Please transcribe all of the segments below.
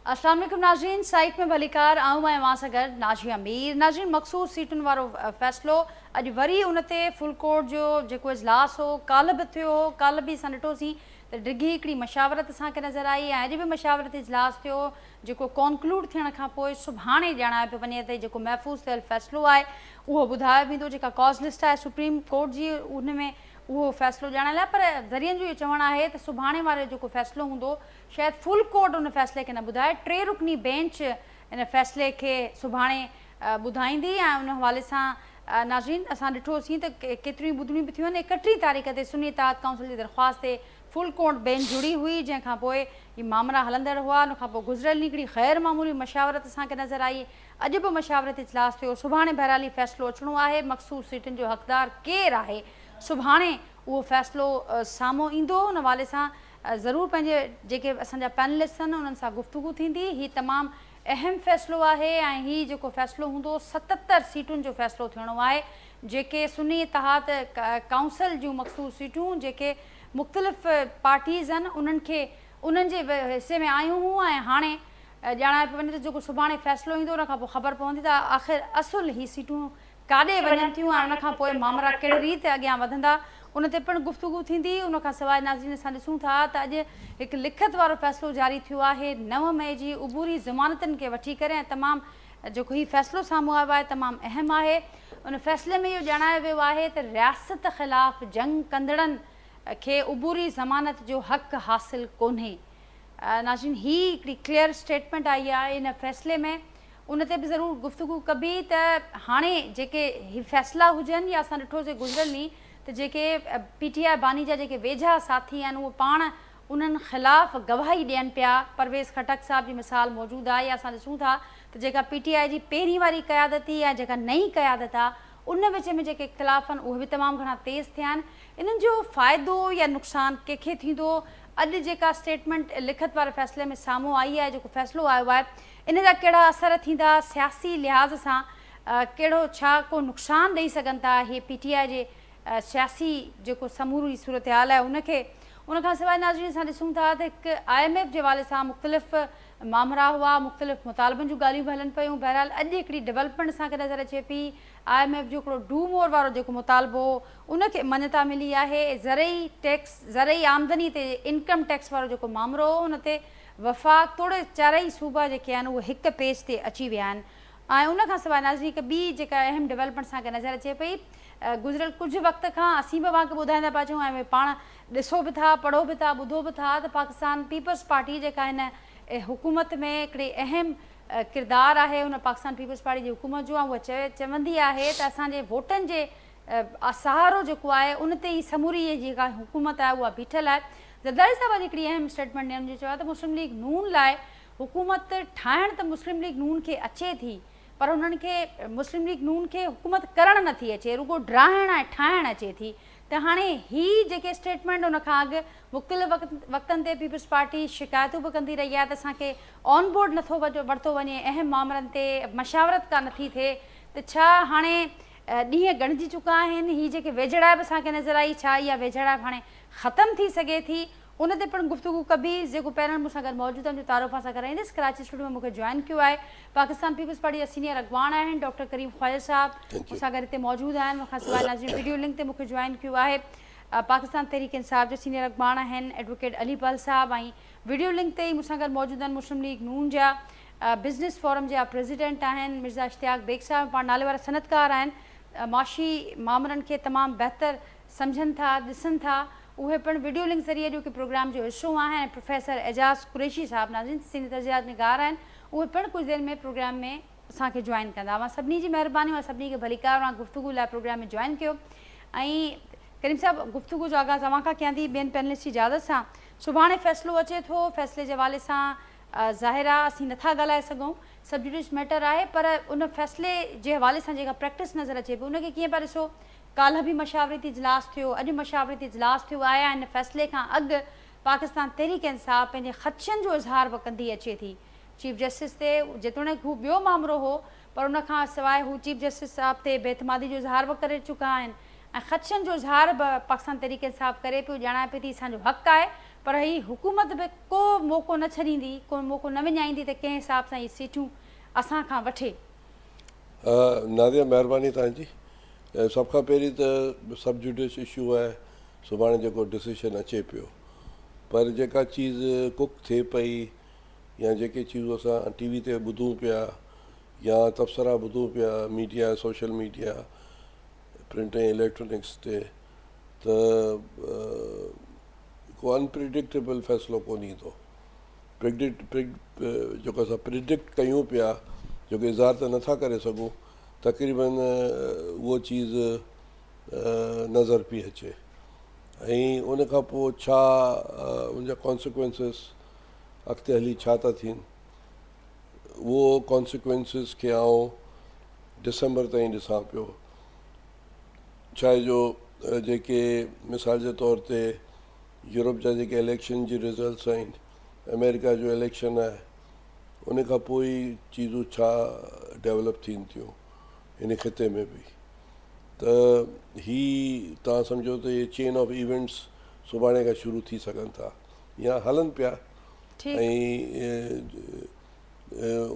अस्सलाम वालेकुम नाज़रीन, साइट में भलीकार आऊं मैं वहां से गॾु नाज़िया मीर। नाज़रीन, मखसूस सीटुनि वारो फ़ैसिलो अॼु वरी उन ते फुल कोर्ट जो जेको इजलास हो काल्ह बि थियो हो। काल्ह बि असां ॾिठोसीं त डिघी हिकिड़ी मशावरत असांखे नज़र आई ऐं अॼु बि मशावरत इजलास थियो जेको कॉन्क्लूड थियण खां पोइ सुभाणे ॼाणायो पियो वञे त जेको महफ़ूज़ थियल फ़ैसिलो आहे उहो ॿुधायो वेंदो। जेका कॉज़ लिस्ट आहे सुप्रीम कोर्ट जी उन में उहो फ़ैसिलो ॼाणण लाइ, पर ज़रियनि जो इहो चवणु आहे त सुभाणे वारो जेको फ़ैसिलो हूंदो शायदि फुल कोर्ट उन फ़ैसिले खे न ॿुधाए, 3 रुकनी बेंच इन फ़ैसिले खे सुभाणे ॿुधाईंदी। ऐं उन हवाले सां नाज़रीन असां ॾिठोसीं त केतिरियूं ॿुधणियूं बि थियूं आहिनि। 31 तारीख़ ते सुन्नी इत्तेहाद काउंसिल जी दरख़्वास्त ते फुल कोर्ट बेंच जुड़ी हुई, जंहिंखां पोइ हीअ मामला हलंदड़ हुआ। उन खां पोइ गुज़िरियल हिकिड़ी ग़ैर मामूली मशावरत असांखे नज़र आई। अॼु बि मशावरत इजलास थियो। सुभाणे बहरहाल फ़ैसिलो अचिणो आहे। मखसूस सीटुनि जो हक़दार केरु आहे, सुभाणे उहो फ़ैसिलो साम्हूं ईंदो। उन हवाले सां ज़रूरु पंहिंजे जेके असांजा पैनलिस्ट आहिनि उन्हनि सां गुफ़्तगू थींदी। हीअ तमामु अहम फ़ैसिलो आहे ऐं हीअ जेको फ़ैसिलो हूंदो 77 सीटुनि जो फ़ैसिलो थियणो आहे, जेके सुन्नी इत्तेहाद काउंसिल जूं मखसूस सीटूं जेके मुख़्तलिफ़ पार्टीज़ आहिनि उन्हनि खे उन्हनि जे हिसे में आयूं हुयूं ऐं हाणे ॼाणायो पियो वञे त जेको सुभाणे फ़ैसिलो ईंदो उन खां पोइ ख़बर पवंदी त आख़िर असुल हीअ सीटूं काॾे वञनि थियूं ऐं उनखां पोइ मामला कहिड़ी रीति अॻियां वधंदा उन ते पिणु गुफ़्तगू थींदी। उन खां सवाइ नाज़रीन असां ॾिसूं था त अॼु हिकु लिखत वारो फ़ैसिलो जारी थियो आहे 9 मई जी उबूरी ज़मानतनि खे वठी करे ऐं तमामु जेको हीउ फ़ैसिलो साम्हूं आयो आहे तमामु अहम आहे। उन फ़ैसिले में इहो ॼाणायो वियो आहे त रियासत ख़िलाफ़ जंग कंदड़नि खे उबूरी ज़मानत जो हक़ हासिल कोन्हे। नाज़रीन ही हिकिड़ी क्लियर स्टेटमेंट आई आहे इन फ़ैसिले में। उन ते बि ज़रूरु गुफ़्तगू कबी त हाणे जेके हीअ फ़ैसिला हुजनि या असां ॾिठोसीं गुज़िरियल ॾींहुं त जेके PTI बानी जा जेके वेझा साथी आहिनि उहे पाण उन्हनि ख़िलाफ़ गवाही ॾियनि पिया। परवेज़ खटक साहिब जी मिसाल मौजूदु आहे। या असां ॾिसूं था त जेका PTI जी पहिरीं वारी क़यादती या जेका नई क़यादत आहे उन विच में जेके इख़्तिलाफ़ आहिनि उहे बि तमामु घणा तेज़ थिया आहिनि। इन्हनि जो फ़ाइदो या नुक़सानु कंहिंखे थींदो, अॼु जेका स्टेटमेंट लिखत वारे फ़ैसिले में साम्हूं आई आहे, जेको फ़ैसिलो आयो आहे, इन जा कहिड़ा असर थींदा सियासी लिहाज़ सां, कहिड़ो छा को नुक़सानु ॾेई सघनि था इहे PTI जे सियासी जेको समूरी सूरत हाल आहे उनखे। उनखां सवाइ नाज़रीन असां ॾिसूं था त हिकु IMF जे हवाले सां मुख़्तलिफ़ मामला हुआ, मुख़्तलिफ़ मुतालबनि जूं ॻाल्हियूं बि हलनि पियूं। बहरहाल अॼु हिकिड़ी डेवलपमेंट असांखे नज़र अचे पई। IMF जो हिकिड़ो डू मोर वारो जेको मुतालबो उनखे मञता मिली आहे। ज़रई आमदनी ते इनकम टैक्स वारो जेको मामिलो हो उन ते वफ़ाक़ तोड़े चारई सूबा जेके आहिनि उहे हिक पेज ते अची विया आहिनि। ऐं उनखां सवाइ नाज़रीन हिकु ॿी जेका अहम डेवलपमेंट असांखे नज़र अचे पई, गुज़िरियल कुझु वक़्त खां असीं बि तव्हांखे ॿुधाईंदा पिया अचूं ऐं पाण ॾिसो बि था, पढ़ो बि था, ॿुधो बि था त पाकिस्तान पीपल्स पार्टी जेका हिन हुकूमत में हिकिड़ी अहम किरदारु आहे उन पाकिस्तान पीपल्स पार्टी जी हुकूमत जो। ऐं उहा चवंदी आहे त असांजे वोटनि जे सहारो जेको आहे उन ते ई समूरी जेका हुकूमत आहे उहा बीठल आहे। ज़रदारी साहिब अॼु हिकिड़ी अहम स्टेटमेंट ॾियण जो चयो आहे त मुस्लिम लीग नून लाइ हुकूमत ठाहिण त मुस्लिम लीग नून खे अचे थी, पर उन्हनि खे मुस्लिम लीग नून खे हुकूमत करणु नथी अचे, रुगो ड्राइण ऐं ठाहिणु अचे थी। त हाणे ही जेके स्टेटमेंट उन खां अॻु मुख़्तलिफ़ वक़्तनि ते पीपल्स पार्टी शिकायतूं बि कंदी रही आहे त असांखे ऑन बोर्ड नथो वरितो वञे, अहम मामलनि ते मशावरत का नथी थिए। त छा हाणे ॾींहं ॻणिजी चुका आहिनि, हीअ जेके वेझड़ाइप असांखे नज़र आई, छा इहा वेझड़ाइप हाणे ख़तमु थी सघे थी? उन ते पिणु गुफ़्तगू कबी। जेको पैनल मूंसां गॾु मौजूदु आहिनि जो तारुफ़ सां कराईंदसि, कराची स्टूडियो में मूंखे जॉइन कयो आहे पाकिस्तान पीपल्स पार्टी जा सीनियर अॻवान आहिनि डॉक्टर करीम ख्वाजा साहिबु, मूंसां गॾु हिते मौजूदु आहिनि। मूंखां सवाइ नाज़रीन वीडियो लिंक ते मूंखे जॉइन कयो आहे पाकिस्तान तहरीक इंसाफ़ जो सीनियर अॻवान आहिनि एडवोकेट अली पल साहिबु, ऐं वीडियो लिंक ते ई मूंसां गॾु मौजूदु आहिनि मुस्लिम लीग नून जा बिज़नेस फोरम जा प्रेसिडेंट आहिनि मिर्ज़ा इश्तियाक बेग साहिबु, पाण नाले वारा सनतकार आहिनि, माशी मामलनि खे तमामु बहितर सम्झनि था, ॾिसनि था। उहे पिणु वीडियो लिंक ज़रिए जो की प्रोग्राम जो हिसो आहिनि। प्रोफेसर एजाज़ कुरैशी साहिबु नाज़रीन सीनियर तजियात निगार आहिनि, उहे पिणु कुझु देरि में प्रोग्राम में असांखे जॉइन कंदा। मां सभिनी जी महिरबानी, मां सभिनी खे भलीकार मां गुफ़्तगू लाइ प्रोग्राम में जॉइन कयो। ऐं करीम साहिबु गुफ़्तगू जो आगाज़ तव्हां खां कयां थी ॿियनि पैनलिस्ट जी इजाज़त सां। सुभाणे फ़ैसिलो अचे थो, फ़ैसिले जे हवाले सां ज़ाहिर आहे असीं नथा ॻाल्हाए सघूं, सब जुडिश मैटर आहे, पर उन फ़ैसिले जे हवाले सां जेका प्रैक्टिस नज़र अचे पई उनखे कीअं पिया ॾिसो? काल्ह बि मशावरती इजलास थियो, अॼु मशावरती इजलास थियो आहे। हिन फ़ैसिले खां अॻु पाकिस्तान तहरीक इंसाफ़ पंहिंजे ख़दशनि जो इज़हार बि कंदी अचे थी चीफ जस्टिस ते, जेतोणीकि हू ॿियो मामिलो हो, पर उनखां सवाइ हू चीफ जस्टिस साहिब ते बेतमादी जो इज़हार बि करे चुका आहिनि ऐं ख़दशनि जो इज़हार बि पाकिस्तान तहरीक इंसाफ़ करे पियो, ॼाणाए पई थी असांजो हक़ु आहे पर ही हुकूमत बि को मौक़ो न छॾींदी, को मौक़ो न विञाईंदी त कंहिं हिसाब सां इहे सीटूं असां खां वठे। नादिया महिरबानी तव्हांजी। सभ खां पहिरीं त सब जुडिस इशू आहे, सुभाणे जेको डिसीशन अचे पियो, पर जेका चीज़ कुक थिए पई या जेके चीज़ूं असां टीवी ते ॿुधूं पिया या तबसरा ॿुधूं पिया, मीडिया, सोशल मीडिया, प्रिंट ऐं इलेक्ट्रॉनिक्स ते, त को अनप्रिडिक्टेबल फ़ैसिलो कोन ईंदो। जेको असां प्रिडिक्ट कयूं पिया, जेको इज़हार त नथा करे सघूं, तक़रीबन उहो चीज़ नज़र पई अचे। ऐं उन खां पोइ छा उनजा कॉन्सिक्वेंसिस अॻिते हली छा था थियनि, उहो कॉन्सिक्वेंसिस खे आउं डिसंबर ताईं ॾिसां पियो। छा जो जेके मिसाल जे तौर ते यूरोप जा जेके इलेक्शन जी रिज़ल्ट्स आहिनि, अमेरिका जो इलेक्शन आहे, उन खां पोइ ई चीज़ूं छा डेवलप थियनि थियूं हिन ख़िते में बि। त ही तव्हां सम्झो त इहे चेन ऑफ इवेंट्स सुभाणे खां शुरू थी सघनि था या हलनि पिया। ऐं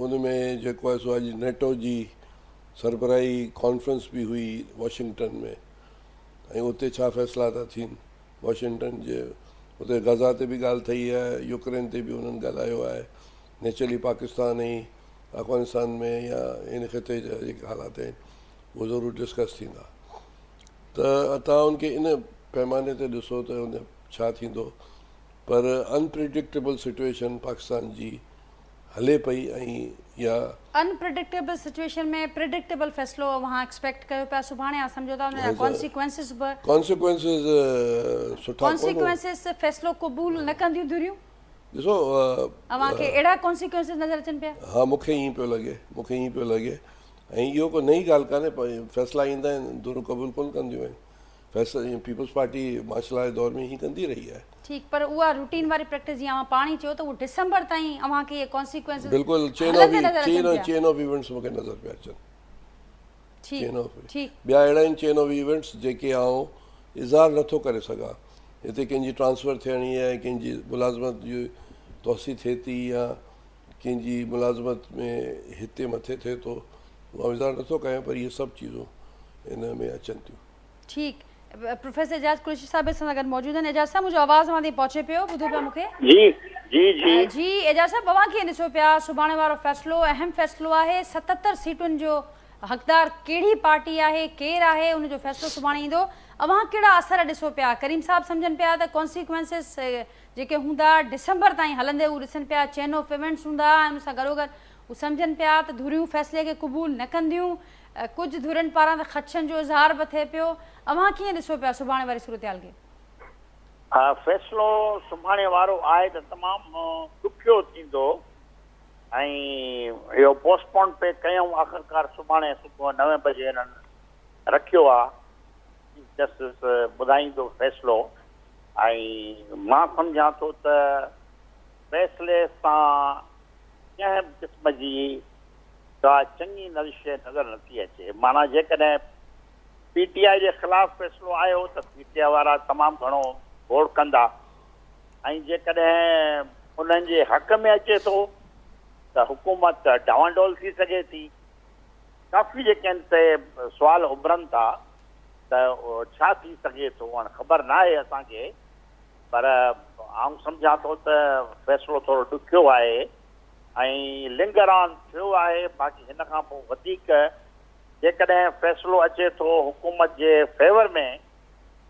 उन में जेको आहे सो अॼु नेटो जी सरबराही कॉन्फ्रेंस बि हुई वॉशिंगटन में, ऐं उते छा फ़ैसिला था थियनि। वॉशिंगटन जे उते गज़ा ते बि ॻाल्हि थी आहे, यूक्रेन ते बि उन्हनि ॻाल्हायो आहे, नेचुरली पाकिस्तान ऐं अफ़गानिस्तान में या इन ख़िते जा जेके हालात आहिनि उहे ज़रूरु डिस्कस थींदा। त तव्हां उनखे इन पैमाने ते ॾिसो त उन छा थींदो, पर अनप्रिडिक्टेबल सिचुएशन पाकिस्तान जी हले पई। ऐं या अनप्रिडिक्टेबल सिचुएशन में प्रिडिक्टेबल फ़ैसिलो वहाँ एक्सपेक्ट कयो पिया सुभाणे, या सम्झो था उनजा कॉन्सिक्वेंसिस बि सुठा कॉन्सिक्वेंसिस फ़ैसिलो क़बूल न कंदियूं धुरियूं। ॾिसो अव्हांखे अहिड़ा कॉन्सिक्वेंसिस नज़र अचनि पिया? हा, मूंखे ईअं पियो लॻे। ऐं इहो को नई ॻाल्हि कान्हे, फ़ैसिला ईंदा आहिनि, धुरूं क़बूल कोन कंदियूं आहिनि। फ़ैसिला पीपल्स पार्टी मार्शल जे दौर में ही कंदी रही आहे। ठीकु, पर उहा रूटीन वारी प्रैक्टिस जीअं पाण ई चयो त उहो डिसंबर ताईं अव्हांखे इहे कॉन्सिक्वेंसिस बिल्कुलु चेन ऑफ इवेंट्स मूंखे नज़र पिया अचनि। ॿिया अहिड़ा आहिनि चेन ऑफ इवेंट्स जेके आउं इज़हार नथो करे सघां। हिते कंहिंजी ट्रांसफ़र थियणी आहे, कंहिंजी मुलाज़मत जी तोसी थिए थी, या कंहिंजी मुलाज़मत में हिते मथे थिए थो, उहा इज़हार नथो कयां, पर इहे सभु चीज़ूं इन में अचनि थियूं। ठीकु, प्रोफेसर एजाज़ कुरैशी साहिब सां गॾु मौजूदु आहिनि। एजाज़ साहब, मुंहिंजो आवाज़ वहां ताईं पहुचे पियो? ॿुधो पिया मूंखे? जी एजाज़ साहब, अव्हां कीअं ॾिसो पिया सुभाणे वारो फ़ैसिलो? अहम फ़ैसिलो आहे। 77 सीटुनि जो हक़दार कहिड़ी पार्टी आहे, केरु आहे, उनजो फ़ैसिलो सुभाणे ईंदो। अव्हां कहिड़ा असर ॾिसो पिया? करीम साहब सम्झनि पिया त कॉन्सिक्वेंसिस जेके हूंदा डिसंबर ताईं हलंदे उहे ॾिसनि पिया, चेन ऑफ इवेंट्स हूंदा, ऐं उन सां गॾोगॾु उहे सम्झनि पिया त धुरियूं फ़ैसिले खे क़बूल न कंदियूं। कुझु धुरनि पारां त ख़दशनि जो इज़हार बि थिए पियो। अव्हां कीअं ॾिसो पिया सुभाणे वारी सूरत-हाल खे? फ़ैसिलो सुभाणे वारो आहे त तमामु ॾुखियो थींदो, ऐं इहो पोस्टपोन पे कयूं। आख़िरकार सुभाणे सुबुह 9 बजे हिननि रखियो आहे। चीफ जस्टिस ॿुधाईंदो फ़ैसिलो, ऐं मां सम्झां थो त फ़ैसिले सां कंहिं बि क़िस्म जी का चङी शइ नज़र नथी अचे। माना जेकॾहिं PTI जे ख़िलाफ़ु फ़ैसिलो आयो त PTI वारा तमामु घणो घोड़ कंदा, ऐं जेकॾहिं उन्हनि जे हक़ में अचे थो त हुकूमत डावांडोल थी सघे थी। काफ़ी जेके आहिनि ते सुवाल उभरनि था त छा थी सघे थो, हाणे ख़बर न आहे असांखे, पर आउं सम्झां थो त फ़ैसिलो थोरो ॾुखियो आहे ऐं लिंगरान थियो आहे। बाक़ी हिन खां पोइ वधीक जेकॾहिं फ़ैसिलो अचे थो हुकूमत जे फेवर में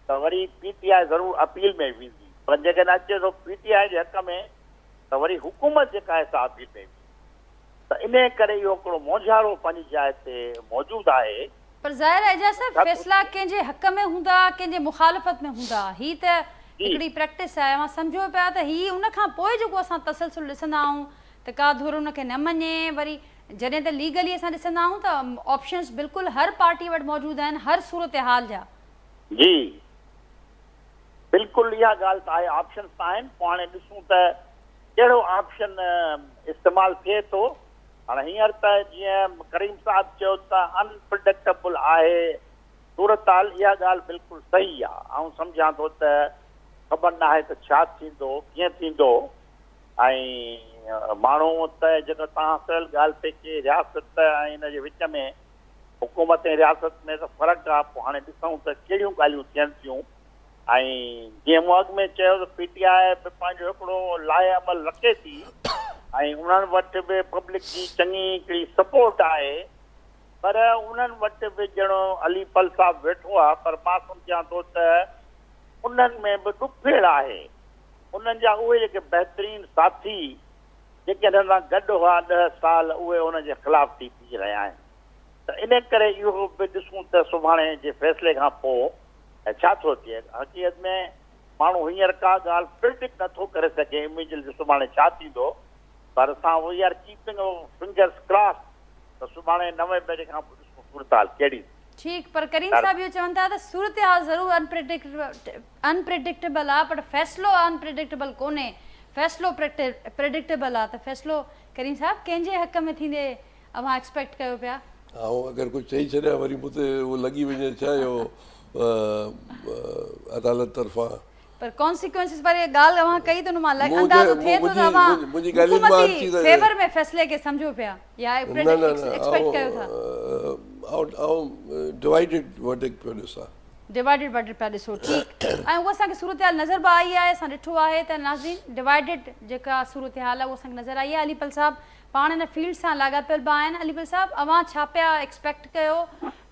त वरी PTI ज़रूरु अपील में वेंदी, पर जेकॾहिं अचे थो PTI जे हक़ में त वरी हुकूमत जेका आहे सा अपील में वेंदी। त इन करे इहो हिकिड़ो मोझारो पंहिंजी जाइ ते मौजूदु आहे। पर ज़ाहिर आहे एजाज़ साहब, फ़ैसिला कंहिंजे हक़ में हूंदा, कंहिंजे मुखालफ़त में हूंदा, ही त हिकिड़ी प्रैक्टिस आहे। मां सम्झो पिया त ही उन खां पोइ जेको असां तसलसल ॾिसंदा आहियूं त का धुर उनखे न मञे, वरी जॾहिं त लीगली असां ॾिसंदा आहियूं त ऑप्शन्स बिल्कुलु हर पार्टी वटि मौजूदु आहिनि, हर सूरत हाल जा। जी बिल्कुलु इहा ॻाल्हि त आहे, ऑप्शन्स त आहिनि। पोइ हाणे ॾिसूं त कहिड़ो ऑप्शन इस्तेमालु थिए थो। हाणे हींअर त जीअं करीम साहब चयो त अनप्रिडिक्टेबल आहे सूरत हाल, इहा ॻाल्हि बिल्कुलु सही आहे। ऐं सम्झां थो त ख़बर न आहे त छा थींदो कीअं थींदो। ऐं माण्हू त जेको तव्हां कयल ॻाल्हि ते की रियासत ऐं हिन जे विच में हुकूमत ऐं रियासत में त फ़र्क़ु आहे। पोइ हाणे ॾिसूं त कहिड़ियूं ॻाल्हियूं थियनि थियूं। ऐं जीअं मूं अॻु में चयो त PTI बि पंहिंजो हिकिड़ो लाहे अमल रखे थी ऐं उन्हनि वटि बि पब्लिक जी चङी हिकिड़ी सपोर्ट आहे। पर उन्हनि वटि बि ॼणो अली पल साहब वेठो आहे, पर मां सम्झां थो त उन्हनि में बि ॾुफेड़ आहे। उन्हनि जा उहे जेके बहितरीन साथी जेके हिन सां गॾु हुआ 10 साल, उहे उन जे ख़िलाफ़ थी थी रहिया आहिनि। त इन करे इहो बि ॾिसूं त सुभाणे जे फ़ैसिले खां पोइ छा थो थिए। हक़ीक़त में माण्हू हींअर का ॻाल्हि प्रिडिक्ट नथो करे सघे इमीडिएटली सुभाणे छा थींदो। पर असां we are keeping fingers cross त सुभाणे 9 बजे खां पोइ ॾिसूं सूरत हाल कहिड़ी। ठीक, पर करीम साहब इहो चवनि था त सूरत हाल ज़रूरु अनप्रिडिक्टेबल आहे, पर फ़ैसिलो अनप्रिडिक्टेबल कोन्हे। फ़ैसिलो प्रिडिक्टेबल आहे, त फ़ैसिलो करीम साहब कंहिंजे हक़ में थींदे अव्हां एक्सपेक्ट कयो पिया? ऐं अगरि कुझु चई छॾिया वरी मूं ते उहो लॻी वञे छा इहो अदालत तरफ़ां। पर कॉन्सिक्वेंसिस वारी ॻाल्हि अव्हां कई त मां अंदाज़ो थिए थो त अव्हां हुकूमती फेवर में फ़ैसिले खे सम्झो पिया या एक्सपेक्ट कयो था? डिवाइडेड वर्डिक्ट पियो ॾिसां। डिवाइडेड वर्डिक्ट पिया ॾिसो। ठीकु, ऐं उहा असांखे सूरत हाल नज़र बि आई आहे। असां ॾिठो आहे त नाज़रीन डिवाइडेड जेका सूरत हाल आहे उहा असांखे नज़र आई आहे। अलीपल साहब पाण हिन फील्ड सां लाॻापियल बि आहिनि। अलीपल साहब अव्हां छा पिया एक्सपेक्ट कयो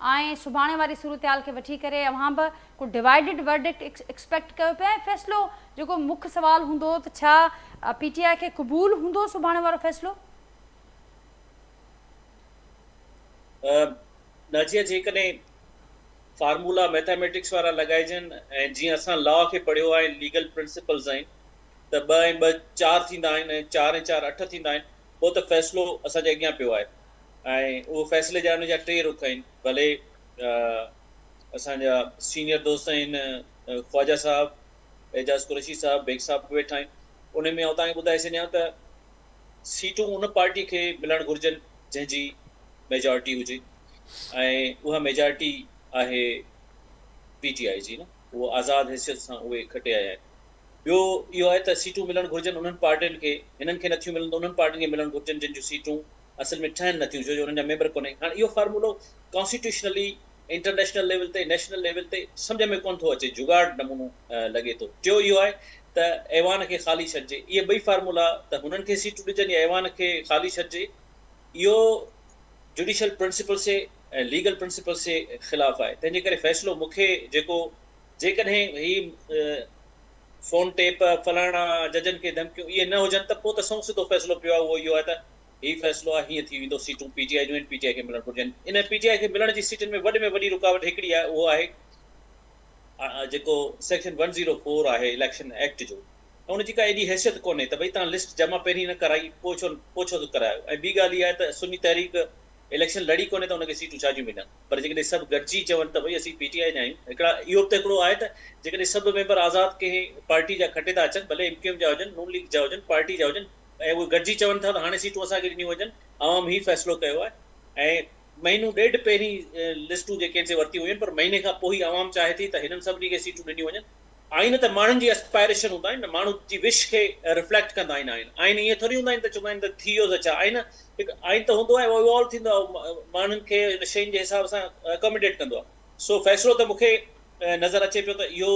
ऐं सुभाणे वारी सूरत हाल खे वठी करे अव्हां बि को डिवाइडेड वर्डिक्ट एक्सपेक्ट कयो पिया? ऐं फ़ैसिलो जेको मुख्य सवाल हूंदो त छा PTI खे क़बूल हूंदो सुभाणे वारो फ़ैसिलो? नाज़िया, जेकॾहिं फार्मूला मैथमेटिक्स वारा लॻाइजनि ऐं जीअं असां लॉ खे पढ़ियो आहे, लीगल प्रिंसिपल्स आहिनि त 2 ऐं 2 4 थींदा आहिनि ऐं 4 ऐं 4 8 थींदा आहिनि, पोइ त फ़ैसिलो असांजे अॻियां पियो आहे। ऐं उहो फ़ैसिले जा उन जा 3 रुख आहिनि। भले असांजा सीनियर दोस्त आहिनि ख्वाजा साहब, एजाज़ कुरैशी साहब, बेग साहब वेठा आहिनि। उन में तव्हांखे ॿुधाए छॾियां त सीटूं उन पार्टी खे मिलणु घुरिजनि जंहिंजी मेजॉरिटी हुजे, ऐं उहा मेजॉरिटी आहे PTI जी न, उहो आज़ादु हैसियत सां उहे खटे आया आहिनि। ॿियो इहो आहे त सीटूं मिलणु घुरिजनि उन्हनि पार्टियुनि खे, हिननि खे नथियूं मिलनि त उन्हनि पार्टियुनि खे मिलणु घुरिजनि जिन जूं सीटूं असल में ठहनि नथियूं, छो जो उन्हनि जा मेंबर कोन्हे। हाणे इहो फार्मूलो कॉन्स्टिट्यूशनली इंटरनेशनल लेवल ते नेशनल लेवल ते सम्झ में कोन थो अचे, जुगाड़ नमूनो लॻे थो। टियों इहो आहे त ऐवान खे ख़ाली छॾिजे। इहे 2 फार्मूला त हुननि खे सीटूं ॾिजनि या ऐवान खे ख़ाली छॾिजे, इहो जुडिशियल प्रिंसिपल से ऐं लीगल प्रिंसिपल से ख़िलाफ़ आहे। तंहिंजे करे फ़ैसिलो मूंखे जेको जेकॾहिं ही फ़ोन टेप फलाणा जजनि खे धमकियूं इहे न हुजनि त पोइ त सौ सिधो फ़ैसिलो पियो आहे। उहो इहो आहे त हीउ फ़ैसिलो आहे, हीअं थी वेंदो, सीटूं PTI जूं आहिनि, PTI खे मिलणु घुरिजनि। इन PTI खे मिलण जी सीटुनि में वॾे में वॾी रुकावट हिकिड़ी आहे, उहो आहे जेको सेक्शन 104 आहे इलेक्शन एक्ट जो। ऐं उनजी का एॾी हैसियत कोन्हे त भई तव्हां लिस्ट जमा पहिरीं न कराई पोइ छो थो करायो। ऐं ॿी ॻाल्हि इहा आहे त सुन्नी तहरीक इलेक्शन लड़ी कोन्हे त उनखे सीटूं छाजियूं मिलनि। पर जेकॾहिं सभु गॾिजी चवनि त भई असीं PTI जा आहियूं, इहो त हिकिड़ो आहे त जेकॾहिं सभु मेंबर आज़ादु कंहिं पार्टी जा खटे था अचनि, भले MQM जा हुजनि, नून लीग जा हुजनि, पार्टी जा हुजनि, ऐं उहे गॾिजी चवनि था त हाणे सीटूं असांखे ॾिनियूं वञनि, आवाम ही फ़ैसिलो कयो आहे। ऐं महीनो ॾेढ पहिरीं लिस्टूं जेके से वरितियूं हुयूं, पर महीने खां पोइ ई आवाम चाहे थी त हिननि सभिनी खे सीटूं ॾिनियूं वञनि। आइन त माण्हुनि जी एस्पायरेशन हूंदा आहिनि न, माण्हू जी विश खे रिफ्लेक्ट कंदा आहिनि। आइन ईअं थोरी हूंदा आहिनि त चवंदा आहिनि त थी वियो त छा। आइन त हूंदो आहे, इवॉल्व थींदो आहे, माण्हुनि खे इन शयुनि जे हिसाब सां अकोमोडेट कंदो आहे। सो फ़ैसिलो त मूंखे नज़र अचे पियो त इहो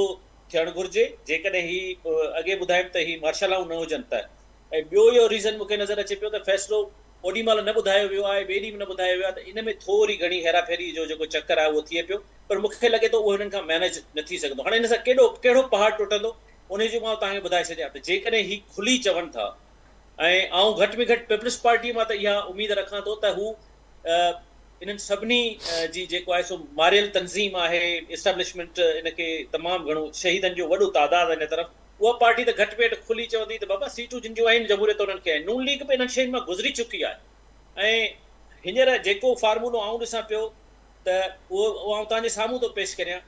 थियणु घुरिजे, जेकॾहिं ही अॻे ॿुधायमि त ही मार्शल लॉ न हुजनि त। ऐं ॿियो इहो रीज़न मूंखे नज़र अचे पियो त फ़ैसिलो ओॾी महिल न ॿुधायो वियो आहे, ॿिए ॾींहुं न ॿुधायो वियो आहे, त इन में थोरी घणी हेराफेरी जो जेको चकर आहे उहो थिए पियो। पर मूंखे लॻे थो उहो हिननि खां मैनेज न थी सघंदो। हाणे हिन सां कहिड़ो पहाड़ टुटंदो उन जो मां तव्हांखे ॿुधाए छॾियां त जेकॾहिं ही खुली चवनि था, ऐं आउं घटि में घटि पीपल्स पार्टी मां त इहा उमेद रखां थो त हू इन्हनि सभिनी जी जेको आहे सो मारियल तंज़ीम आहे, इस्टेब्लिशमेंट इनखे तमामु घणो शहीदनि जो वॾो तादाद हिन तरफ़, उहा पार्टी त घटि में घटि खुली चवंदी त बाबा सीटूं जिन जूं आहिनि जमहूरियत उन्हनि खे आहिनि। नून लीग बि इन्हनि शयुनि मां गुज़री चुकी आहे। ऐं हींअर जेको फार्मूलो आउं ॾिसां पियो त उहो आउं तव्हांजे साम्हूं थो पेश करियां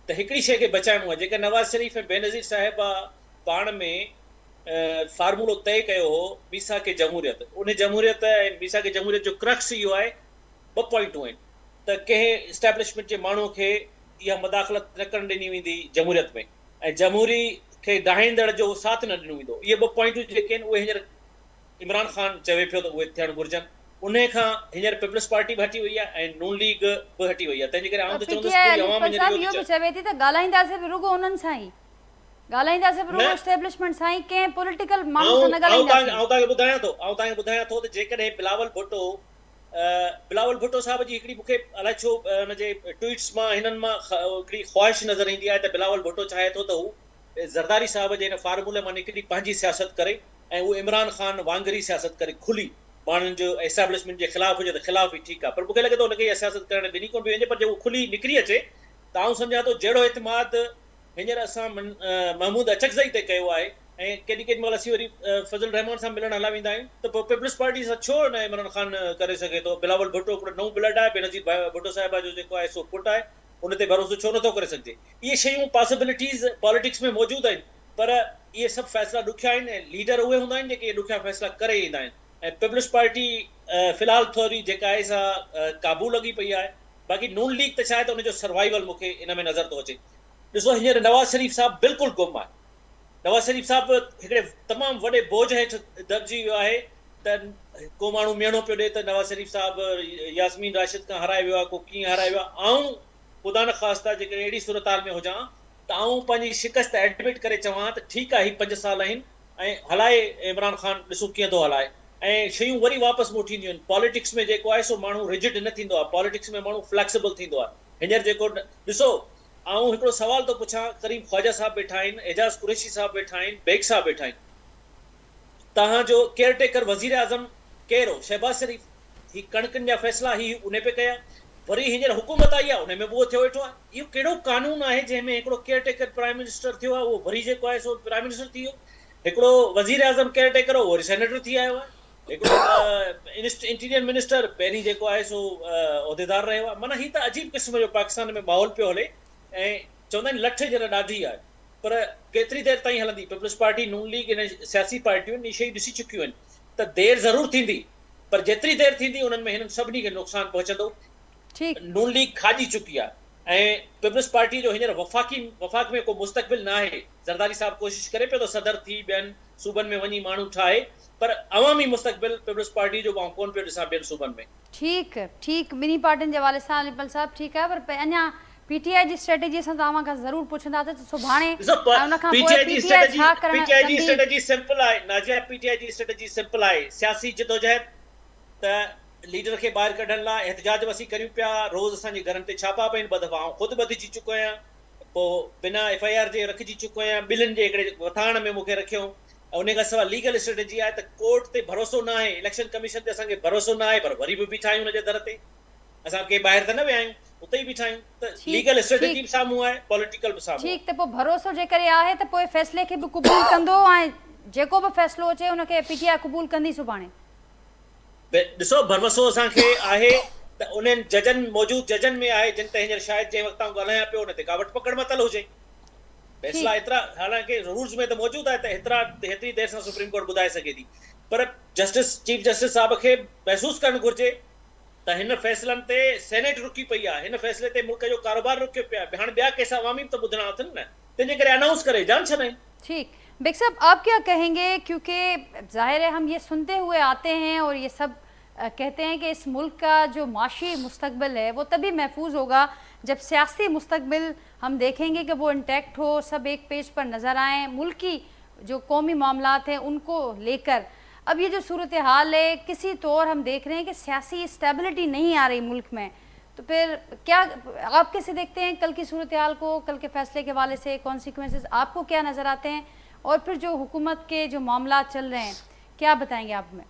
त हिकिड़ी शइ खे बचाइणो आहे। जेका नवाज़ शरीफ़ ऐं बेनज़ीर साहिबा पाण में फार्मूलो तय कयो हो मीसा के जमहूरियत, उन जमहूरियत ऐं मीसा के जमहूरियत जो क्रक्स इहो आहे, 2 पॉइंटूं आहिनि त कंहिं इस्टेब्लिशमेंट जे माण्हू खे इहा मदाख़लत न करणु ॾिनी वेंदी जमहूरियत में, ऐं जमहूरी खे ॻाहाईंदड़ जो साथ न ॾिनो वेंदो। इहे 2 पॉइंटूं जेके आहिनि उहे हींअर इमरान ख़ान चवे पियो त उहे थियणु घुरिजनि। उन खां हींअर पीपल्स पार्टी बि हटी वई आहे ऐं नून लीग बि हटी वई आहे। तंहिंजे करे आउं त चवंदुसि पीटीआई पूरी आवाम अलीफल साहब इहो बि चवे थी त ॻाल्हाईंदासीं बि रुॻो उन्हनि सां ई, ॻाल्हाईंदासीं बि रुॻो एस्टेब्लिशमेंट सां ई, कंहिं पॉलिटिकल माण्हू सां न ॻाल्हाईंदासीं। आउं तव्हांखे ॿुधायां थो त जेकॾहिं बिलावल भुट्टो साहिब जी हिकिड़ी मूंखे अलाए छो हुनजे ट्वीट्स मां हिननि मां हिकिड़ी ख़्वाहिश नज़र ईंदी आहे त बिलावल भुट्टो चाहे थो त हू ज़रदारी साहिब जे हिन फार्मूले मां निकिरी पंहिंजी सियासत करे ऐं उहो इमरान ख़ान वांगुरु सियासत करे, खुली माण्हुनि जो एस्टेब्लिशमेंट जे ख़िलाफ़ हुजे त ख़िलाफ़ ई ठीकु आहे, पर मूंखे लॻे थो हुनखे इहा सियासत करणु ॾिनी कोन पई वञे। पर जे उहो खुली निकिरी अचे त आउं सम्झां थो जहिड़ो इतमाद हींअर असां महमूद अचकज़ई ते कयो आहे ऐं केॾी महिल असीं वरी फज़ल रहमान सां मिलण हला वेंदा आहियूं त पोइ पीपल्स पार्टी सां छो न इमरान ख़ान करे सघे थो। बिलावल भुट्टो हिकिड़ो नओं ब्लड आहे, बेनज़ीर भुट्टो साहिब जो जेको आहे सो पुटु आहे, उन ते भरोसो छो नथो करे सघिजे। इहे शयूं पॉसिबिलिटीज़ पॉलिटिक्स में मौजूदु आहिनि, पर इहे सभु फ़ैसिला ॾुखिया आहिनि ऐं लीडर उहे हूंदा आहिनि जेके ॾुखिया फ़ैसिला करे ईंदा आहिनि। ऐं पीपल्स पार्टी फ़िलहालु थोरी जेका आहे सा क़ाबू लॻी पई आहे। बाक़ी नून लीग त छा आहे त उनजो सर्वाइवल मूंखे इन में नज़र थो अचे। ॾिसो हींअर नवाज़ शरीफ़ साहिबु बिल्कुलु गुम आहे। नवाज़ शरीफ़ साहिबु हिकिड़े तमामु वॾे बोझ हेठि दॿिजी वियो आहे त को माण्हू मेणो पियो ॾिए त नवाज़ शरीफ़ साहिबु यास्मीन राशिद खां हाराए वियो आहे, को कीअं हाराए वियो आहे। आऊं ख़ुदा न ख़ास्ता जेकॾहिं अहिड़ी सूरताल में हुजां त आऊं पंहिंजी शिकस्त एडमिट करे चवां त ठीकु आहे, ही 5 साल आहिनि ऐं हलाए इमरान ख़ान, ॾिसूं कीअं थो हलाए ऐं शयूं वरी वापसि मोटींदियूं आहिनि। पॉलिटिक्स में जेको आहे सो माण्हू रिजिड न थींदो आहे, पॉलिटिक्स में माण्हू फ्लैक्सिबल थींदो आहे। हींअर जेको ॾिसो, आऊं हिकिड़ो सवाल थो पुछां, करीम ख्वाजा साहब वेठा आहिनि, एजाज़ कुरैशी साहब वेठा आहिनि, बेग साहब वेठा आहिनि, तव्हांजो केयरटेकर वज़ीर आज़म केरु हो? शहबाज़ शरीफ़। ही कणकनि जा फ़ैसिला ही उन पे कया, वरी हींअर हुकूमत आई आहे उन में बि उहो थियो वेठो आहे। इहो कहिड़ो कानून आहे जंहिंमें हिकिड़ो केयरटेकर प्राइम मिनिस्टर थियो आहे, उहो वरी जेको आहे सो प्राइम मिनिस्टर थी वियो, हिकिड़ो वज़ीर आज़म केयरटेकर हो वरी सेनेटर थी आयो आहे, हिकिड़ो इंटीरियर मिनिस्टर पहिरीं जेको आहे सो उहिदेदार रहियो आहे। माना ही त अजीब क़िस्म जो पाकिस्तान में माहौल पियो हले ऐं चवंदा आहिनि लठ ॼण ॾाढी आहे, पर केतिरी देरि ताईं हलंदी? पीपल्स पार्टी, नून लीग, इन सियासी पार्टियूं इन शयूं ॾिसी चुकियूं आहिनि त देरि ज़रूरु थींदी, पर जेतिरी देरि थींदी उन्हनि में हिननि सभिनी खे नुक़सानु पहुचंदो। नून लीग खाजी चुकी आहे ऐं पीपल्स पार्टी जो हींअर वफ़ाक़ में को मुस्तक़बिल न आहे। ज़रदारी साहिबु कोशिशि करे पियो त सदर थी ॿियनि सूबनि में वञी माण्हू ठाहे, पर अवामी मुस्तक़बिल पीपल्स पार्टी जो मां कोन पियो ॾिसां ॿियनि सूबनि में। ठीकु ॿिन्ही पार्टियुनि जे हवाले सां अलीफल साहिबु ठीकु आहे, पर अञा पीटीआई जी स्ट्रेटेजी सां तव्हां खां ज़रूरु पुछंदासीं त सुभाणे उन खां पोइ पीटीआई छा करणु पीटीआई जी स्ट्रेटेजी सिंपल आहे नाज़िया। पीटीआई जी स्ट्रेटेजी सिंपल आहे, सियासी जिदोजहद त लीडर खे ॿाहिरि कढण लाइ एहतजाज वसी करियूं पिया, रोज़ असांजे घरनि ते छापा पइनि, 2 दफ़ा आउं ख़ुदि ॿधिजी चुको आहियां, पोइ बिना FIR जे रखिजी चुको आहियां, ॿिलिनि जे हिकिड़े वथाण में मूंखे रखियो। उन खां सवाइ लीगल स्ट्रेटेजी आहे त कोर्ट ते भरोसो न आहे, इलेक्शन कमीशन ते असांखे भरोसो न आहे, पर वरी बि बीठा आहियूं हुनजे दर ते, असां के ॿाहिरि त न विया आहियूं, उते ई बीठा आहियूं। त लीगल स्ट्रेटेजी बि साम्हूं आहे, पॉलिटिकल बि साम्हूं। ठीकु, त पोइ भरोसो जेकॾहिं आहे त पोइ फ़ैसिले खे बि क़बूल कंदो ऐं जेको बि फ़ैसिलो अचे उनखे पीटीआई क़बूल कंदी सुभाणे? ॾिसो, भरोसो असांखे आहे त उन्हनि जजनि, मौजूदु जजनि में आहे जिन ते हींअर शायदि जंहिं वक़्तु ॻाल्हायां पियो उन ते का वटि पकड़ मतल हुजे। फ़ैसिला एतिरा, हालांकि रूल्स में त मौजूदु आहे त हेतिरी देरि सां सुप्रीम कोर्ट ॿुधाए सघे थी, पर चीफ जस्टिस साहिब खे महसूसु करणु घुरिजे त हिन फ़ैसिलनि ते सेनेट रुकी पई आहे, हिन फ़ैसिले ते मुल्क जो कारोबार रुकियो पियो आहे, हाणे ॿिया केस अवामी बि त ॿुधणा अथनि न, तंहिंजे करे अनाउंस करे जान छॾायूं। ठीक, बेग साहब आप क्या कहेंगे, क्योंकि जाहिर है हम ये सुनते हुए आते हैं और ये सब कहते हैं कि इस मुल्क का जो माशी मुस्तकबिल है वो तभी महफूज होगा जब सियासी मुस्तकबिल हम देखेंगे कि वो इंटैक्ट हो, सब एक पेज पर नज़र आएँ, मुल्क की जो कौमी मामलात हैं उनको लेकर। अब ये जो सूरत हाल है, किसी तौर हम देख रहे हैं कि सियासी स्टेबिलिटी नहीं आ रही मुल्क में, तो फिर क्या आप कैसे देखते हैं कल की सूरत हाल को, कल के फैसले के हवाले से कॉन्सिक्वेंसेस आपको क्या नज़र आते हैं, और फिर जो हुकूमत के जो मामला चल रहे हैं क्या बताएंगे आप हमें?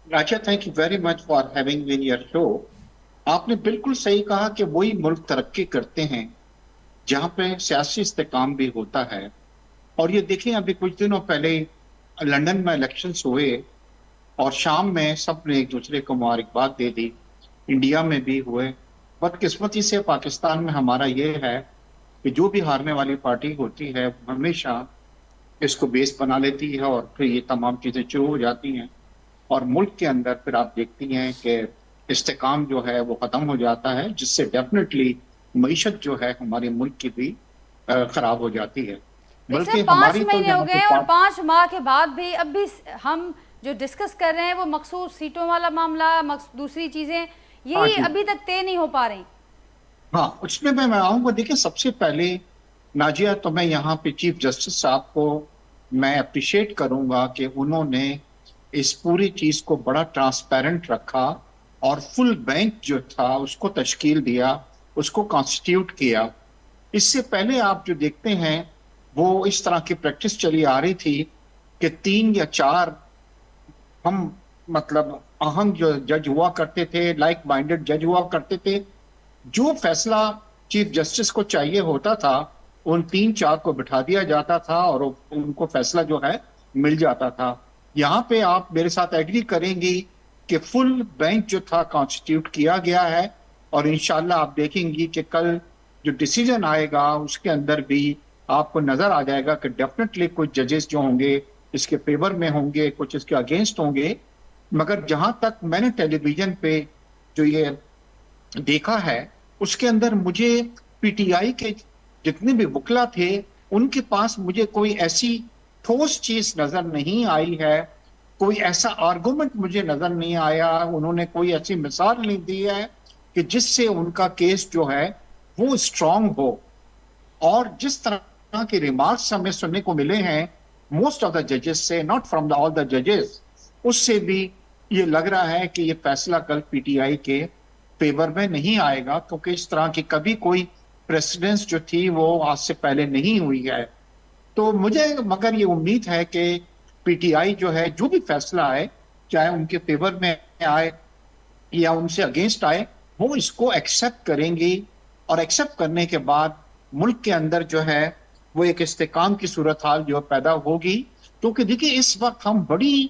Raja, thank you very much for having me in your show. आपने बिल्कुल सही कहा कि वही मुल्क तरक्की करते हैं जहाँ पे सियासी इस्तेकाम भी होता है। और ये देखें, अभी कुछ दिनों पहले लंदन में इलेक्शंस हुए और शाम में सब ने एक दूसरे को मुबारकबाद दे दी, इंडिया में भी हुए। बदकिस्मती से पाकिस्तान में हमारा ये है कि जो भी हारने वाली पार्टी होती है हमेशा इसको बेस बना लेती है और फिर ये तमाम चीज़ें शुरू हो जाती हैं और मुल्क के अंदर फिर आप देखती हैं कि इस्तेकाम जो है वो ख़त्म हो जाता है, जिससे डेफिनेटली मईशत जो है हमारे मुल्क की भी ख़राब हो जाती है। बल्कि पाँच हमारी तो महीने हो यहाँ गए पे हैं और 5 माह के बाद भी अब भी हम जो डिस्कस कर रहे हैं वो मखसूस सीटों वाला मामला, दूसरी चीजें, हाँ यही जी, अभी तक तय नहीं हो पा रही। हाँ उसमें मैं आऊंगा। देखिए सबसे पहले नाजिया, तो मैं यहाँ पे चीफ जस्टिस साहब को मैं अप्रिशिएट करूंगा कि उन्होंने इस पूरी चीज को बड़ा ट्रांसपेरेंट रखा और फुल बेंच जो था उसको तश्कील दिया, उसको कॉन्स्टिट्यूट किया। इससे पहले आप जो देखते हैं वो इस तरह की प्रैक्टिस चली आ रही थी कि 3 या 4 हम मतलब अहम जो जज हुआ करते थे, लाइक माइंडेड जज हुआ करते थे, जो फैसला चीफ जस्टिस को चाहिए होता था उन 3-4 को बिठा दिया जाता था और उनको फैसला जो है मिल जाता था। यहाँ पे आप मेरे साथ एग्री करेंगी कि फुल बेंच जो था कॉन्स्टिट्यूट किया गया है और इंशाल्लाह आप देखेंगी कि कल जो डिसीजन आएगा उसके अंदर भी आपको नजर आ जाएगा कि डेफिनेटली कुछ जजेस जो होंगे इसके फेवर में होंगे, कुछ इसके अगेंस्ट होंगे। मगर जहां तक मैंने टेलीविजन पे जो ये देखा है उसके अंदर मुझे पीटीआई के जितने भी वकला थे उनके पास मुझे कोई ऐसी ठोस चीज नजर नहीं आई है, कोई ऐसा आर्गुमेंट मुझे नजर नहीं आया, उन्होंने कोई ऐसी मिसाल नहीं दी है कि जिससे उनका केस जो है वो स्ट्रांग हो। और जिस तरह के रिमार्क्स हमें सुनने को मिले हैं मोस्ट ऑफ द जजेस से, not from the all the जजेस, उससे भी ये लग रहा है कि ये फैसला कल पीटीआई के फेवर में नहीं आएगा, क्योंकि इस तरह की कभी कोई प्रेसिडेंस जो थी वो आज से पहले नहीं हुई है। तो मुझे मगर ये उम्मीद है कि पीटीआई जो है जो भी फैसला आए, चाहे उनके फेवर में आए या उनसे अगेंस्ट आए, वो इसको एक्सेप्ट करेंगी और एक्सेप्ट करने के बाद मुल्क के अंदर जो है वो एक इस्तेकाम की सूरत हाल जो पैदा होगी। क्योंकि देखिए इस वक्त हम बड़ी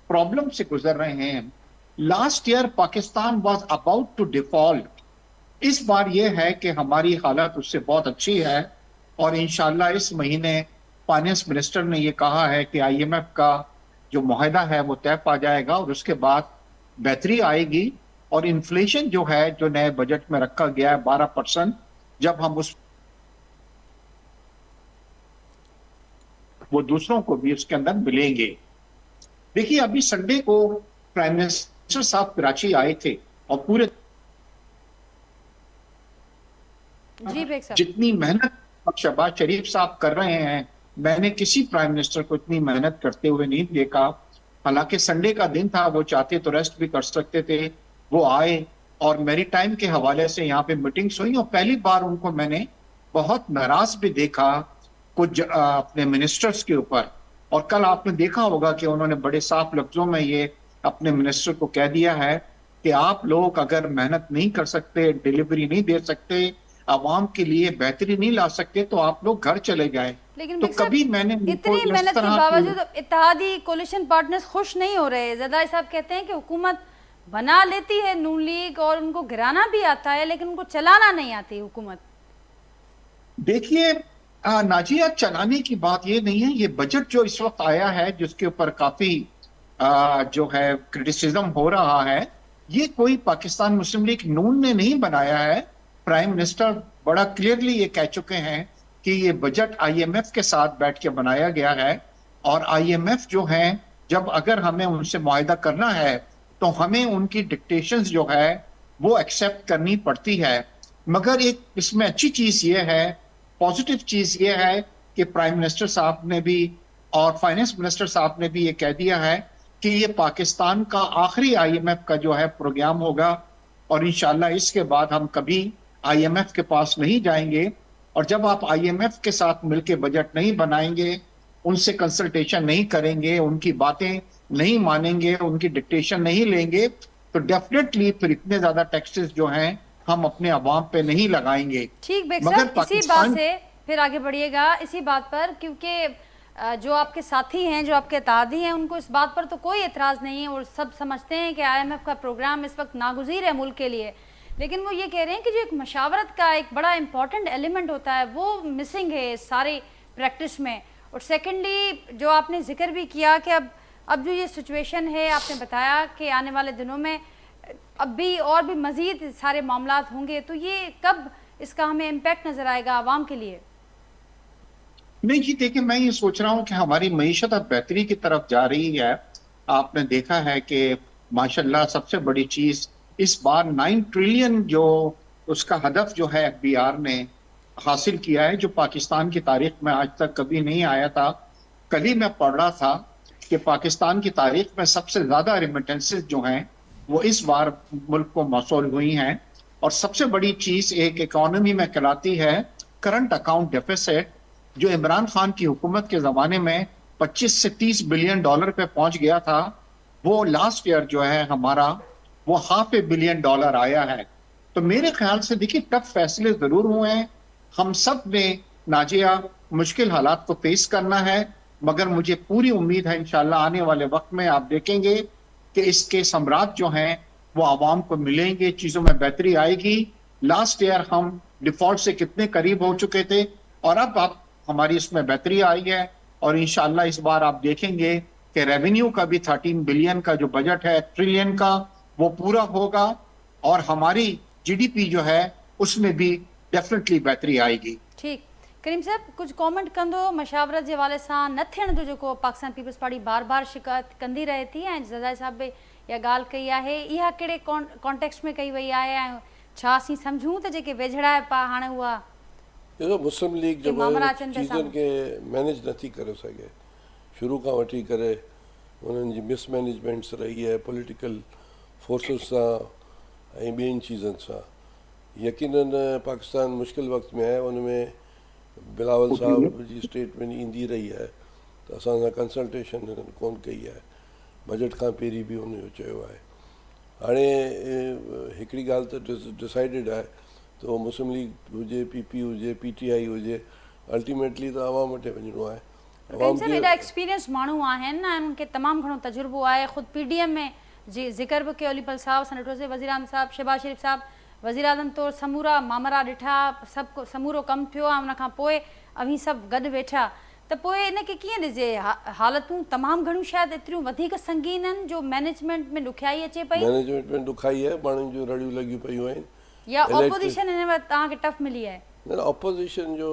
प्रॉब्लम से गुजर रहे हैं। Last year Pakistan was about to default, इस बार यह है कि हमारी हालत उससे बहुत अच्छी है और इंशाल्लाह इस महीने फाइनेंस मिनिस्टर ने यह कहा है कि आईएमएफ का जो मुआहदा है वो तय पा जाएगा और उसके बाद बेहतरी आएगी। और इन्फ्लेशन जो है जो नए बजट में रखा गया है 12%, जब हम उस वो दूसरों को भी उसके अंदर मिलेंगे। देखिए अभी संडे को प्राइम मिनिस्टर साहब कराची आए थे और पूरे जी बेग साहब, जितनी मेहनत शहबाज शरीफ साहब कर रहे हैं मैंने किसी प्राइम मिनिस्टर को इतनी मेहनत करते हुए नहीं देखा। हालांकि संडे का दिन था, वो चाहते तो रेस्ट भी कर सकते थे, वो आए और मेरी टाइम के हवाले से यहाँ पे मीटिंग्स हुई और पहली बार उनको मैंने बहुत नाराज भी देखा कुछ अपने मिनिस्टर्स के ऊपर। और कल आपने देखा होगा कि उन्होंने बड़े साफ लफ्जों में ये अपने मिनिस्टर को कह दिया है कि आप लोग अगर मेहनत नहीं कर सकते, डिलीवरी नहीं दे सकते, आवाम के लिए बेहतरी नहीं ला सकते, तो आप लोग घर चले जाए। लेकिन तो बेग साहब, कभी मैंने इतनी मेहनत के बावजूद इत्तेहादी कोलिशन पार्टनर्स खुश नहीं हो रहे। ज़रदारी साहब कहते हैं कि हुकूमत बना लेती है नून लीग और उनको गिराना भी आता है लेकिन उनको चलाना नहीं आती हुकूमत। देखिए नाजिया, चलाने की बात ये नहीं है। ये बजट जो इस वक्त आया है जिसके ऊपर काफी जो है क्रिटिसिज्म हो रहा है, ये कोई पाकिस्तान मुस्लिम लीग नून ने नहीं बनाया है। प्राइम मिनिस्टर बड़ा क्लियरली ये कह चुके हैं कि ये बजट आईएमएफ के साथ बैठ के बनाया गया है और आईएमएफ जो है जब अगर हमें उनसे मुआहदा करना है तो हमें उनकी डिक्टेशंस जो है वो एक्सेप्ट करनी पड़ती है। मगर एक इसमें अच्छी चीज ये है, पॉजिटिव चीज ये है कि प्राइम मिनिस्टर साहब ने भी और फाइनेंस मिनिस्टर साहब ने भी ये कह दिया है कि ये पाकिस्तान का आखिरी आईएमएफ का जो है प्रोग्राम होगा और इंशाल्लाह इसके बाद हम कभी आईएमएफ के पास नहीं जाएंगे। और जब आप आईएमएफ के साथ मिलकर बजट नहीं बनाएंगे, उनसे कंसल्टेशन नहीं करेंगे, उनकी बातें नहीं मानेंगे, उनकी डिक्टेशन नहीं लेंगे, तो डेफिनेटली फिर इतने ज्यादा टैक्सेस जो हैं हम अपने अवाम पे नहीं लगाएंगे। ठीक बेग मगर साहब, इसी बात से फिर आगे बढ़िएगा इसी बात पर, क्योंकि जो आपके साथी हैं, जो आपके इत्तेहादी हैं, उनको इस बात पर तो कोई एतराज़ नहीं है और सब समझते हैं कि आईएमएफ का प्रोग्राम इस वक्त नागुज़ीर है मुल्क के लिए। लेकिन वो ये कह रहे हैं कि जो एक मशावरत का एक बड़ा इंपॉर्टेंट एलिमेंट होता है वो मिसिंग है सारी प्रैक्टिस में। और सेकेंडली जो आपने जिक्र भी किया कि अब जो ये सिचुएशन है, आपने बताया कि आने वाले दिनों में अब भी और भी मज़ीद सारे मामलात होंगे, तो ये कब इसका हमें इम्पैक्ट नज़र आएगा आवाम के लिए? नहीं जी, देखिए मैं ये सोच रहा हूँ कि हमारी मईशत अब बेहतरी की तरफ जा रही है। आपने देखा है कि माशाल्लाह सबसे बड़ी चीज इस बार 9 ट्रिलियन जो उसका हदफ जो है एफबीआर ने हासिल किया है, जो पाकिस्तान की तारीख में आज तक कभी नहीं आया था। कल ही मैं पढ़ रहा था कि पाकिस्तान की तारीख में सबसे ज्यादा रिमिटेंसेस जो हैं वो इस बार मुल्क को मौसूल हुई हैं। और सबसे बड़ी चीज एक इकोनॉमी में कहलाती है करंट अकाउंट डेफिसिट, जो इमरान खान की हुकूमत के जमाने में 25 से 30 बिलियन डॉलर पे पहुंच गया था, वो लास्ट ईयर जो है हमारा वो $500 million आया है। तो मेरे ख्याल से देखिए टफ फैसले जरूर हुए हैं, हम सब ने नाजिया मुश्किल हालात को फेस करना है, मगर मुझे पूरी उम्मीद है इंशाल्लाह आने वाले वक्त में आप देखेंगे कि इसके सम्राट जो हैं वो आवाम को मिलेंगे, चीजों में बेहतरी आएगी। लास्ट ईयर हम डिफॉल्ट से कितने करीब हो चुके थे और अब आप हमारी इसमें बेहतरी आई है। और इंशाल्लाह इस बार आप देखेंगे कि रेवेन्यू का भी 13 बिलियन का जो बजट है, ट्रिलियन का, वो पूरा होगा और हमारी जीडीपी जो है उसमें भी डेफिनेटली बेहतरी आएगी। ठीक, करीम साहब कुछ कमेंट कंदो मशावरत जे हवाले सां न थियण जो जेको पाकिस्तान पीपल्स पार्टी बार बार शिकायत कंदी रहे थी ऐं ज़रदारी साहब बि इहा ॻाल्हि कई आहे, इहा कहिड़े कॉन्टेक्स्ट में कई वई आहे ऐं छा असीं सम्झूं त जेके वेझड़ा पा हाणे उहा देखो मुस्लिम लीग के जो मामला अचनि था चीज़नि साम्हूं। खे मैनेज नथी करे सघे, शुरू खां वठी करे उन्हनि जी मिसमैनेजमेंट्स रही है पॉलिटिकल फोर्सिस सां ऐं ॿियनि चीज़नि सां। यकीनन पाकिस्तान मुश्किल वक़्त में आहे, उन में बिलावल साहब जी स्टेटमेंट ईंदी रही आहे त असां सां कंसल्टेशन हिननि कोन कई आहे, बजट खां पहिरीं बि उन जो चयो आहे। हाणे हिकिड़ी ॻाल्हि त डिसाइडिड आहे त उहो मुस्लिम लीग हुजे, पीपी हुजे, पीटीआई हुजे, अल्टीमेटली त आवाम वटि वञिणो आहे। करीम साहब एॾा एक्सपीरियंस माण्हू आहिनि ऐं उन्हनि खे तमामु घणो तजुर्बो आहे, ख़ुदि पीडीएम में जी ज़िक्र बि कयो अलीपल साहब, सेनेटर से वज़ीर आज़म साहब, शहबाज शरीफ़ साहब वज़ीर आज़म तौरु समूरा मामरा ॾिठा, सभु समूरो कमु थियो आहे, उनखां पोइ अवी सभु गॾु वेठा, त पोइ इनखे कीअं ॾिजे? हालतूं तमामु घणियूं शायदि एतिरियूं वधीक संगीन आहिनि जो मैनेजमेंट में ॾुखियाई अचे पई, मैनेजमेंट में ॾुखाई आहे, माण्हुनि जूं रड़ियूं लॻियूं पियूं आहिनि, या ऑपोजिशन हिन वक़्तु तव्हांखे टफ मिली आहे? न ऑपोज़िशन जो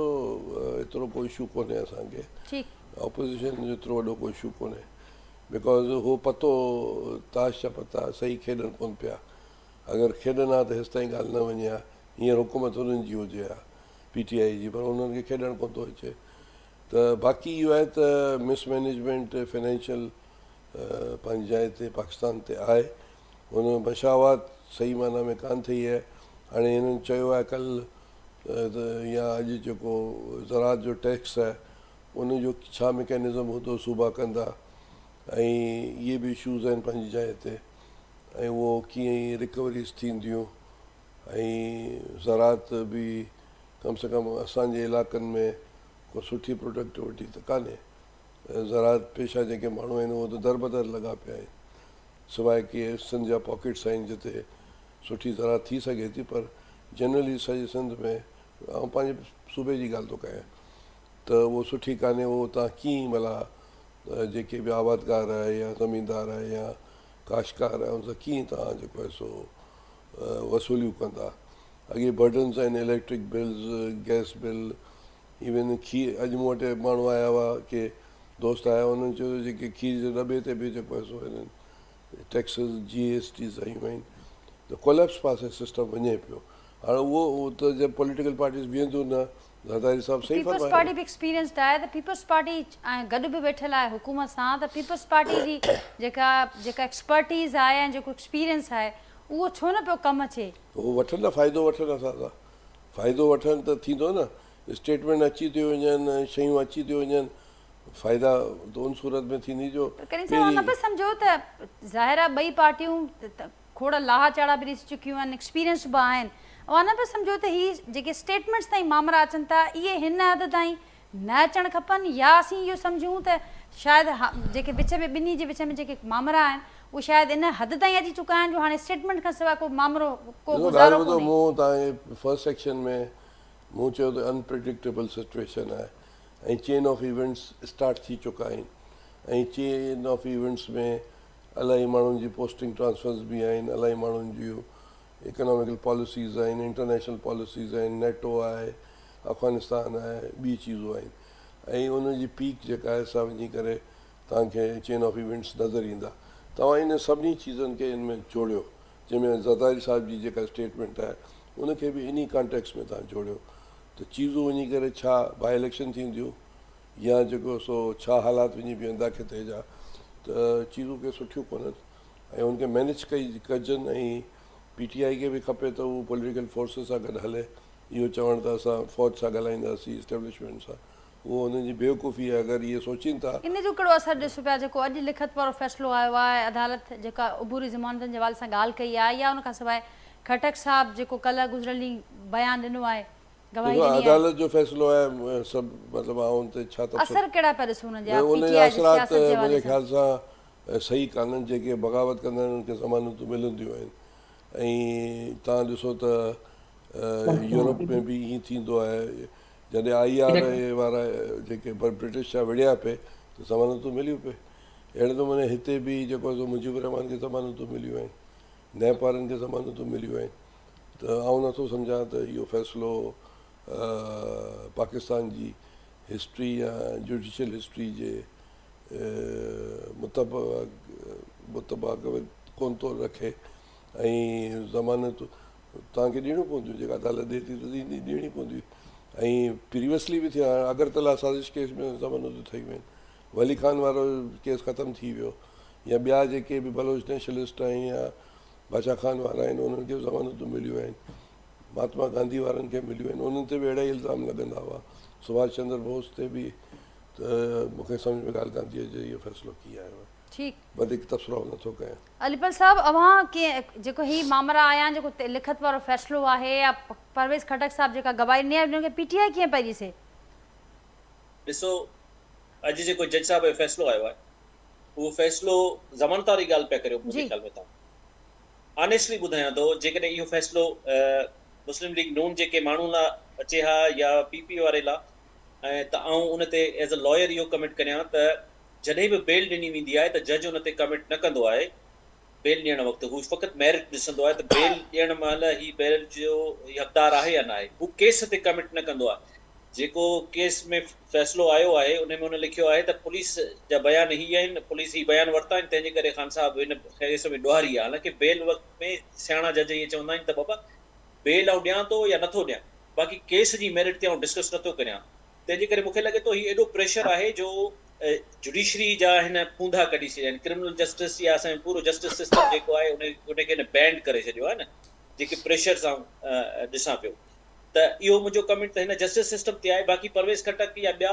एतिरो कोई इशू कोन्हे असांखे, ठीकु, ऑपोज़िशन जो एतिरो वॾो कोई इशू कोन्हे, बिकॉज़ उहो पतो ताश जा पता सही खेॾनि कोन पिया। अगरि खेॾनि हा त हेसि ताईं ॻाल्हि न वञे हा, हींअर हुकूमत हुननि जी हुजे हा पीटीआई जी, पर उन्हनि खे खेॾणु कोन थो अचे। त बाक़ी इहो आहे त मिसमैनेजमेंट फाइनेंशियल पंहिंजी जाइ ते पाकिस्तान ते आहे, हुन मशावत सही माना में कान थी आहे। हाणे हिननि चयो आहे कल्ह या अॼु जेको ज़रात जो टैक्स आहे उनजो छा मैकेनिज़म हूंदो, सूबा कंदा, ऐं इहे बि इशूज़ आहिनि पंहिंजी जाइ ते, ऐं उहो कीअं रिकवरीज़ थींदियूं, ऐं ज़रात बि कम से कम असांजे इलाइक़नि में को सुठी प्रोडक्टिविटी त कान्हे। ज़रात पेशा जेके माण्हू आहिनि उहे त दरबदर लॻा पिया आहिनि, सवाइ के सिंध जा पॉकेट्स आहिनि जिते सुठी ज़रात थी सघे थी, पर जनरली सॼे सिंध में, ऐं पंहिंजे सूबे जी ॻाल्हि थो कयां, त उहो सुठी कान्हे। उहो तव्हां कीअं भला जेके बि आबादकार आहे या ज़मीनदार आहे या काश्तकार आहे उन सां कीअं तव्हां जेको आहे सो वसूलियूं कंदा। अॻे बर्डन्स आहिनि, electric bills, gas bill, even खीर। अॼु मूं वटि माण्हू आया हुआ के दोस्त आया, उन्हनि चयो जेके खीर जे दॿे ते बि जेको आहे सो हिननि टैक्सिस GST आयूं आहिनि, त कोलैप्स पासे सिस्टम वञे पियो। हाणे उहो त जब पॉलिटिकल पार्टीज़ बीहंदियूं न, ज़रदारी साहब सही पीपल्स फरमायो। पार्टी बि एक्सपीरियंस्ड आहे, त पीपल्स पार्टी ऐं गॾु बि वेठल आहे हुकूमत सां, त पीपल्स पार्टी जी जेका एक्सपर्टीज़ आहे ऐं जेको एक्सपीरियंस आहे उहो छो न पियो कमु अचे? उहो वठनि न, फ़ाइदो वठनि असां सां, फ़ाइदो वठनि त थींदो न, स्टेटमेंट अची थियूं वञनि, शयूं अची थियूं वञनि, फ़ाइदा त उन सूरत में थींदी जो करीम साहब न पियो सम्झो त ज़ाहिर आहे ॿई पार्टियूं खोड़ लाहा चाड़ा बि ॾिसी चुकियूं आहिनि, एक्सपीरियंस बि आहिनि, उहा न पियो सम्झो त हीअ जेके स्टेटमेंट्स ताईं मामला अचनि था इहे हिन हद ताईं न अचणु खपनि, या असीं इहो सम्झूं त शायदि जेके विच में ॿिन्ही जे विच में जेके मामला आहिनि उहे शायदि इन हद ताईं अची चुका आहिनि जो हाणे स्टेटमेंट खां सवाइ को मामिलो को गुज़ारो कोन्हे। मूं तव्हांजे फर्स्ट सेक्शन में मूं चयो त अनप्रिडिक्टेबल सिचुएशन आहे ऐं चेन ऑफ इवेंट्स स्टार्ट थी चुका आहिनि, ऐं चेन ऑफ इवेंट्स में इलाही माण्हुनि जी पोस्टिंग ट्रांसफर्स बि आहिनि, इलाही माण्हुनि जूं इकोनॉमिकल पॉलिसीज़ आहिनि, इंटरनेशनल पॉलिसीज़ आहिनि, नेटो आहे, अफ़गानिस्तान आहे, ॿी चीज़ूं आहिनि, ऐं उन जी पीक जेका आहे सा वञी करे तव्हांखे चेन ऑफ इवेंट्स नज़र ईंदा। तव्हां इन सभिनी चीज़नि खे इन में जोड़ियो, जंहिंमें ज़रदारी साहिब जी जेका स्टेटमेंट आहे उनखे बि इन कॉन्टेक्स्ट में तव्हां जोड़ियो त चीज़ूं वञी करे छा बाई इलेक्शन थींदियूं या जेको सो छा हालात वञी बीहंदा किथे जा, त चीज़ूं के सुठियूं कोन्हनि ऐं उनखे मैनेज कजनि। ऐं PTI खे बि खपे त उहो पॉलिटिकल फोर्सिस सां गॾु हले। इहो चवण त असां फ़ौज सां ॻाल्हाईंदासीं, इस्टेब्लिशमेंट सां, उहो हुननि जी बेवकूफ़ी आहे। अगरि इहे सोचीनि था इन जो कहिड़ो असरु ॾिसो पिया जेको अॼु लिखत वारो फ़ैसिलो आयो आहे, अदालत जेका उबूरी ज़मानतनि जे हवाले सां ॻाल्हि कई आहे, या उनखां सवाइ खटक साहब जेको कल्ह गुज़िरियल ॾींहुं बयानु ॾिनो आहे, गवाही ॾिनी आहे, अदालत जो फ़ैसिलो आहे सभु मतिलबु आउं ते छा असर कहिड़ा पिया ॾिसो हुनजा उन जा PTI जे असरात सियासत जे हवाले मुंहिंजे सां? ख़्याल सां सही कान्हनि। जेके बग़ावत कंदा आहिनि उनखे ज़मानतूं मिलंदियूं आहिनि। ऐं तव्हां ॾिसो त यूरोप में बि ईअं थींदो आहे, जॾहिं IRA वारा जेके ब्रिटिश जा विड़िया पे त ज़मानतूं मिलियूं पे। अहिड़े नमूने हिते बि जेको मुजीबुर रहमान खे ज़मानतूं मिलियूं आहिनि, नैब वारनि खे ज़मानतूं मिलियूं आहिनि। त आउं नथो सम्झां त इहो फ़ैसिलो पाकिस्तान जी हिस्ट्री या जुडिशल हिस्ट्री जे मुताबिक़ कोन थो रखे। ऐं ज़मानत तव्हांखे ॾियणियूं पवंदियूं, जेका अदालत ॾिए थी त ॾियणी पवंदियूं। ऐं प्रीवियसली बि थिया, अगरतला साज़िश केस में ज़मानतूं ठही वियूं आहिनि, वली खान वारो केस ख़तमु थी वियो, या ॿिया जेके बि बलोच नेशनलिस्ट आहिनि या बादशाह खान वारा आहिनि उन्हनि खे ज़मानतूं मिलियूं आहिनि, महात्मा गांधी वारनि खे मिलियूं आहिनि। उन्हनि ते बि अहिड़ा ई इल्ज़ाम लॻंदा हुआ, सुभाष चंद्र बोस ते बि। त मूंखे सम्झ में ॻाल्हि कान थी अचे इहो फ़ैसिलो कीअं आयो आहे। ठीकु, वधीक तबसरो नथो कयां। अलीपल साहब, अव्हां कीअं जेको ही मामला आया आहिनि, जेको लिखत वारो फ़ैसिलो आहे, या परवेज़ खटक साहब जेका गवाही ॾिनी आहे, उनखे PTI कीअं पई ॾिसे? ॾिसो, अॼु जेको जज साहिब जो फ़ैसिलो आयो आहे, उहो फ़ैसिलो ज़मानत वारी ॻाल्हि पिया करियो मुंहिंजे ख़्याल में। तव्हां ऑनेस्टली ॿुधायां थो, जेकॾहिं इहो फ़ैसिलो मुस्लिम लीग नून जेके माण्हू लाइ अचे हा या PP वारे लाइ, ऐं त आउं उन ते एज़ अ लॉयर इहो कमिट करियां त जॾहिं बि बेल ॾिनी वेंदी आहे त जज उन ते कमिट न कंदो आहे बेल ॾियण वक़्तु। हू फ़क़ति मेरिट ॾिसंदो आहे त बेल ॾियण महिल ही बेल जो हक़दार आहे या न आहे। हू केस ते कमिट न कंदो आहे। जेको केस में फ़ैसिलो आयो आहे उन में उन लिखियो आहे त पुलिस जा बयान ही आहिनि, पुलिस ही बयान वरिता आहिनि, तंहिंजे करे ख़ान साहब हिन केस में ॾुहारी आहे। हालांकि बेल वक़्त में सियाणा जज इहे चवंदा आहिनि त बाबा बेल आउं ॾियां थो या नथो ॾियां, बाक़ी केस जी मेरिट ते आउं डिस्कस नथो करियां। तंहिंजे करे मूंखे लॻे थो हीउ एॾो प्रेशर आहे जो जुडिशरी जा हिन पूंधा कढी छॾिया आहिनि। क्रिमिनल जस्टिस या असांजो पूरो जस्टिस सिस्टम जेको आहे उनखे बैंड करे छॾियो आहे न, जेके प्रेशर सां ॾिसां पियो। त इहो मुंहिंजो कमिट त हिन जस्टिस सिस्टम ते आहे। बाक़ी परवेज़ खटक या ॿिया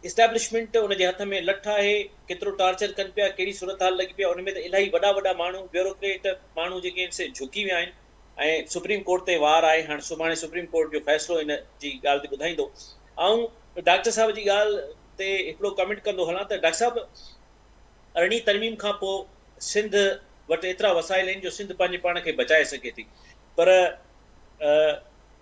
इस्टेब्लिशमेंट उनजे हथ में लठ आहे, केतिरो टार्चर कनि पिया, कहिड़ी सूरत हाल लॻी पई आहे। उनमें त इलाही वॾा वॾा माण्हू ब्यूरोक्रेट माण्हू जेके आहिनि से झुकी विया आहिनि। ऐं सुप्रीम कोर्ट ते वार आहे। हाणे सुभाणे सुप्रीम कोर्ट जो फ़ैसिलो इन जी ॻाल्हि ते ॿुधाईंदो। ऐं डॉक्टर साहिब जी ॻाल्हि ते हिकिड़ो कमिट कंदो हलां त डॉक्टर साहिब अरिड़हीं तरमीम खां पोइ सिंध वटि एतिरा वसाइल आहिनि जो सिंध पंहिंजे पाण खे बचाए सघे थी। पर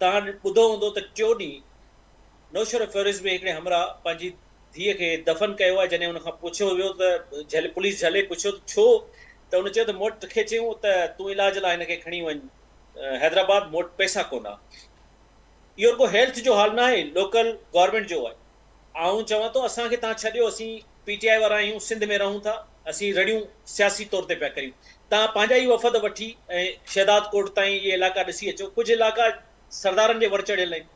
तव्हां ॿुधो हूंदो त टियों ॾींहुं नौशर फ़िरोज़ में हिकिड़े हमरा पंहिंजी धीअ खे दफ़न कयो आहे। जॾहिं हुनखां पुछियो वियो त पुलिस झले पुछियो त छो, त हुन चयो त मूं वटि खे चयूं त तूं इलाज लाइ हिनखे खणी वञ हैदराबाद, मूं वटि पैसा कोन आहे। इहो को हेल्थ जो हाल न आहे, लोकल गवर्नमेंट जो आहे। आउं चवां थो असांखे तव्हां छॾियो, असीं PTI वारा आहियूं, सिंध में रहूं था, असीं रड़ियूं सियासी तौर ते पिया करियूं। तव्हां पंहिंजा ई वफ़द वठी ऐं शहदाद कोट ताईं इहे इलाइक़ा ॾिसी अचो। कुझु इलाइक़ा सरदारनि जे वर चढ़ियल आहिनि,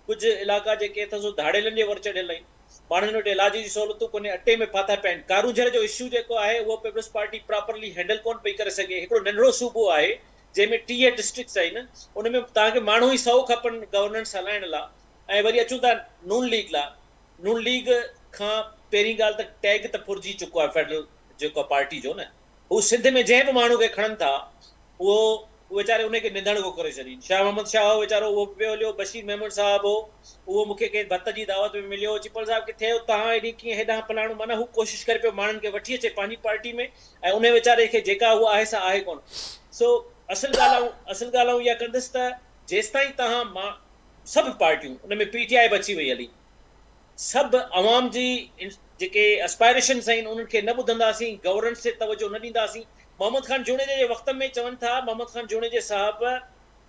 कुझु इलाइक़ा जेके अथसि धाड़ेलनि जे वर चढ़ियल आहिनि। माण्हुनि वटि इलाज जी सहूलियतूं कोन्हे, अटे में फाथा पिया आहिनि। कारूंझर जो इशू जेको आहे उहो पीपल्स पार्टी प्रॉपरली हैंडल कोन पई करे सघे। हिकिड़ो नंढिड़ो सूबो आहे जंहिंमें 30 डिस्ट्रिक्ट्स आहिनि, उनमें तव्हांखे माण्हू ई 100 खपनि गवर्नेंस हलाइण लाइ। ऐं वरी अचूं था नून लीग लाइ। नून लीग खां पहिरीं ॻाल्हि त टैग त फुरिजी चुको आहे फेडरल जेको पार्टी जो न। हू सिंध में जंहिं बि माण्हू खे खणनि था उहो वीचारे उनखे निधणगो करे छॾीनि। शाह मोहम्मद शाह हो वीचारो, उहो पियो हलियो। बशीर महमूद साहब हो, उहो मूंखे कंहिं भत जी दावत में मिलियो। चिपल साहब किथे हो, तव्हां हेॾी कीअं हेॾां फलाणो। माना हू कोशिशि करे पियो माण्हुनि खे वठी अचे पंहिंजी पार्टी में, ऐं उन वीचारे खे जेका उहा आहे सा आहे कोन। सो असुल ॻाल्हि इहा कंदुसि त जेसिताईं तव्हां मां सभु पार्टियूं, उन में PTI बि अची वई हली, सभु अवाम जी जेके एस्पायरेशन्स आहिनि उन्हनि खे न ॿुधंदासीं, गवर्नेंस ते तवजो न ॾींदासीं। मोहम्मद ख़ान जुनेजे जे वक़्त में चवनि था, मोहम्मद ख़ान जुनेजे साहब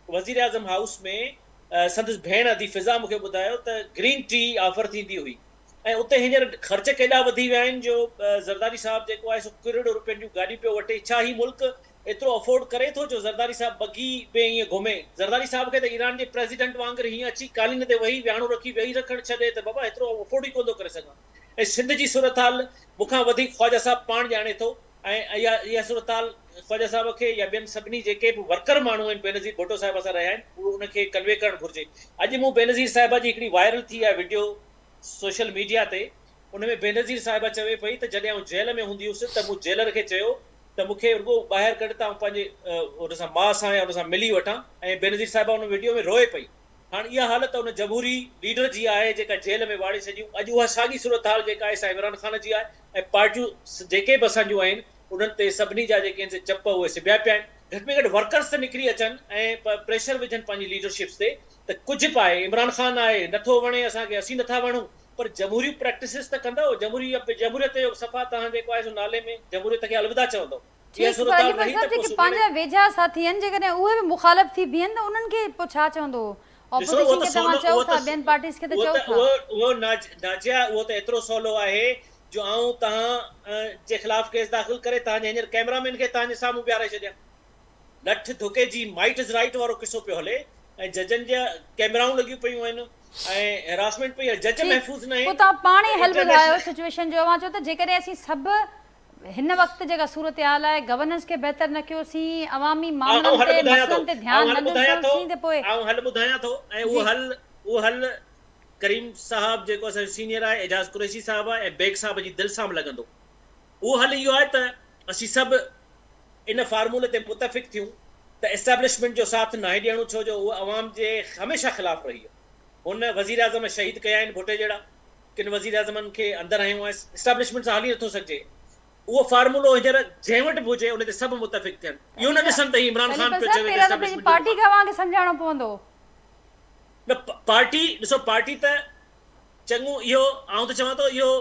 वज़ीर आज़म हाउस में संदसि भेण अदी फिज़ा मूंखे ॿुधायो त ग्रीन टी ऑफर थींदी हुई। ऐं उते हींअर ख़र्च केॾा वधी विया आहिनि जो ज़रदारी साहिबु जेको आहे सो करोड़ो रुपयनि जूं गाॾी पियो वठे। छा ही मुल्क एतिरो अफोर्ड करे थो जो ज़रदारी साहिबु बगी में ईअं घुमे? ज़रदारी साहिब खे त ईरान जे प्रेसिडेंट वांगुरु हीअं अची कालीन ते वेही विहाणो रखी वेही रखणु छॾे त बाबा एतिरो अफोर्ड ई कोन थो करे सघां। ऐं सिंध जी सूरत हाल मूंखां वधीक ख्वाजा साहिबु पाण ॼाणे थो। ऐं इहा सूरत हाल ख्वाजा साहिब खे या ॿियनि सभिनी जेके बि वर्कर माण्हू आहिनि बेनज़ीर भुट्टो साहिब सां रहिया आहिनि उहो उनखे कन्वे करणु घुरिजे। अॼु मूं बेनज़ीर साहिबा जी हिकिड़ी वायरल थी आहे वीडियो सोशल मीडिया ते, उनमें बेनज़ीर साहिबा चवे पई त जॾहिं आउं जेल में हूंदी हुअसि त मूं जेलर खे चयो त मूंखे रुॻो ॿाहिरि कढ त आउं पंहिंजे उन सां माउ सां या उन सां मिली वठां। ऐं बेनज़ीर साहिबा उन वीडियो में रोए पई। हाणे इहा हालत उन जमहूरी लीडर जी आहे जेका जेल में वाड़े छॾियूं। अॼु उहा साॻी सूरत हाल जेका आहे सा इमरान ख़ान जी आहे। ऐं पार्टियूं जेके बि असांजूं आहिनि उन्हनि ते सभिनी जा जेके आहिनि चप उहे सिबिया पिया आहिनि। घटि में घटि वर्कर्स त निकिरी अचनि ऐं प्रेशर विझनि पंहिंजी लीडरशिप्स ते त कुझु पाए। इमरान ख़ान आहे, नथो वणे असांखे, असीं नथा वणूं, पर जमहूरी प्रैक्टिसिस त कंदो। जमहूरियत जो सफ़ा तव्हां जेको आहे सो नाले में जमहूरियत खे अलविदा चवंदो। इहा सूरत हाल रही त पोइ पंहिंजा वेझा साथी आहिनि जेकॾहिं उहे बि मुखालिफ़ थी बीहनि त उन्हनि खे पोइ छा चवंदो? ऑपोजिशन खे तव्हां चओ था, ॿियनि पार्टीज़ खे त चओ था। उहो नाजिया उहो त एतिरो सवलो आहे जो आऊं तव्हां जे ख़िलाफ़ केस दाख़िल करे तव्हांजे हींअर कैमरामैन खे तव्हांजे साम्हूं बीहारे छॾिया। लठ धुके जी माइट इज़ राइट वारो किसो पियो हले ऐं जजनि जा कैमराऊं लॻियूं पियूं आहिनि ऐं हेरासमेंट पई आहे। जज महफ़ूज़ न आहे। पोइ तव्हां पाण ई हल ॿुधायो सिचुएशन जो। मां चओ त जेकॾहिं असीं सभु हिन वक़्तु जेका सूरत हाल आहे गवर्नेंस खे बहितर न कयोसीं, अवामी मामलनि ते मसइलनि ते ध्यानु न ॾिनोसीं त पोइ आऊं हल ॿुधायां थो। ऐं उहो हल करीम साहब जेको असांजो सीनियर आहे एजाज़ कुरैशी साहब आहे ऐं बेग साहब जी दिलि सां लॻंदो। उहो हल इहो आहे त असीं सभु इन फार्मूले ते मुतफ़िक़ थियूं त एस्टेब्लिशमेंट जो साथ न ॾियणो, छो जो उहा अवाम जे हमेशह ख़िलाफ़ रही आहे। हुन वज़ीर आज़म शहीद कया आहिनि भुट्टे जहिड़ा, किन वज़ीर आज़मनि खे अंदरि हयो आहे। एस्टेब्लिशमेंट सां हली नथो सघिजे। उहो फार्मूलो हींअर जंहिं वटि बि हुजे उन ते सभु मुतफ़िक़ थियनि। इहो न ॾिसनि त इमरान ख़ान पियो चवे एस्टेब्लिशमेंट पार्टी खे अव्हांखे सम्झाइणो पवंदो। न पार्टी ॾिसो, पार्टी त चङो इहो आउं त चवां थो इहो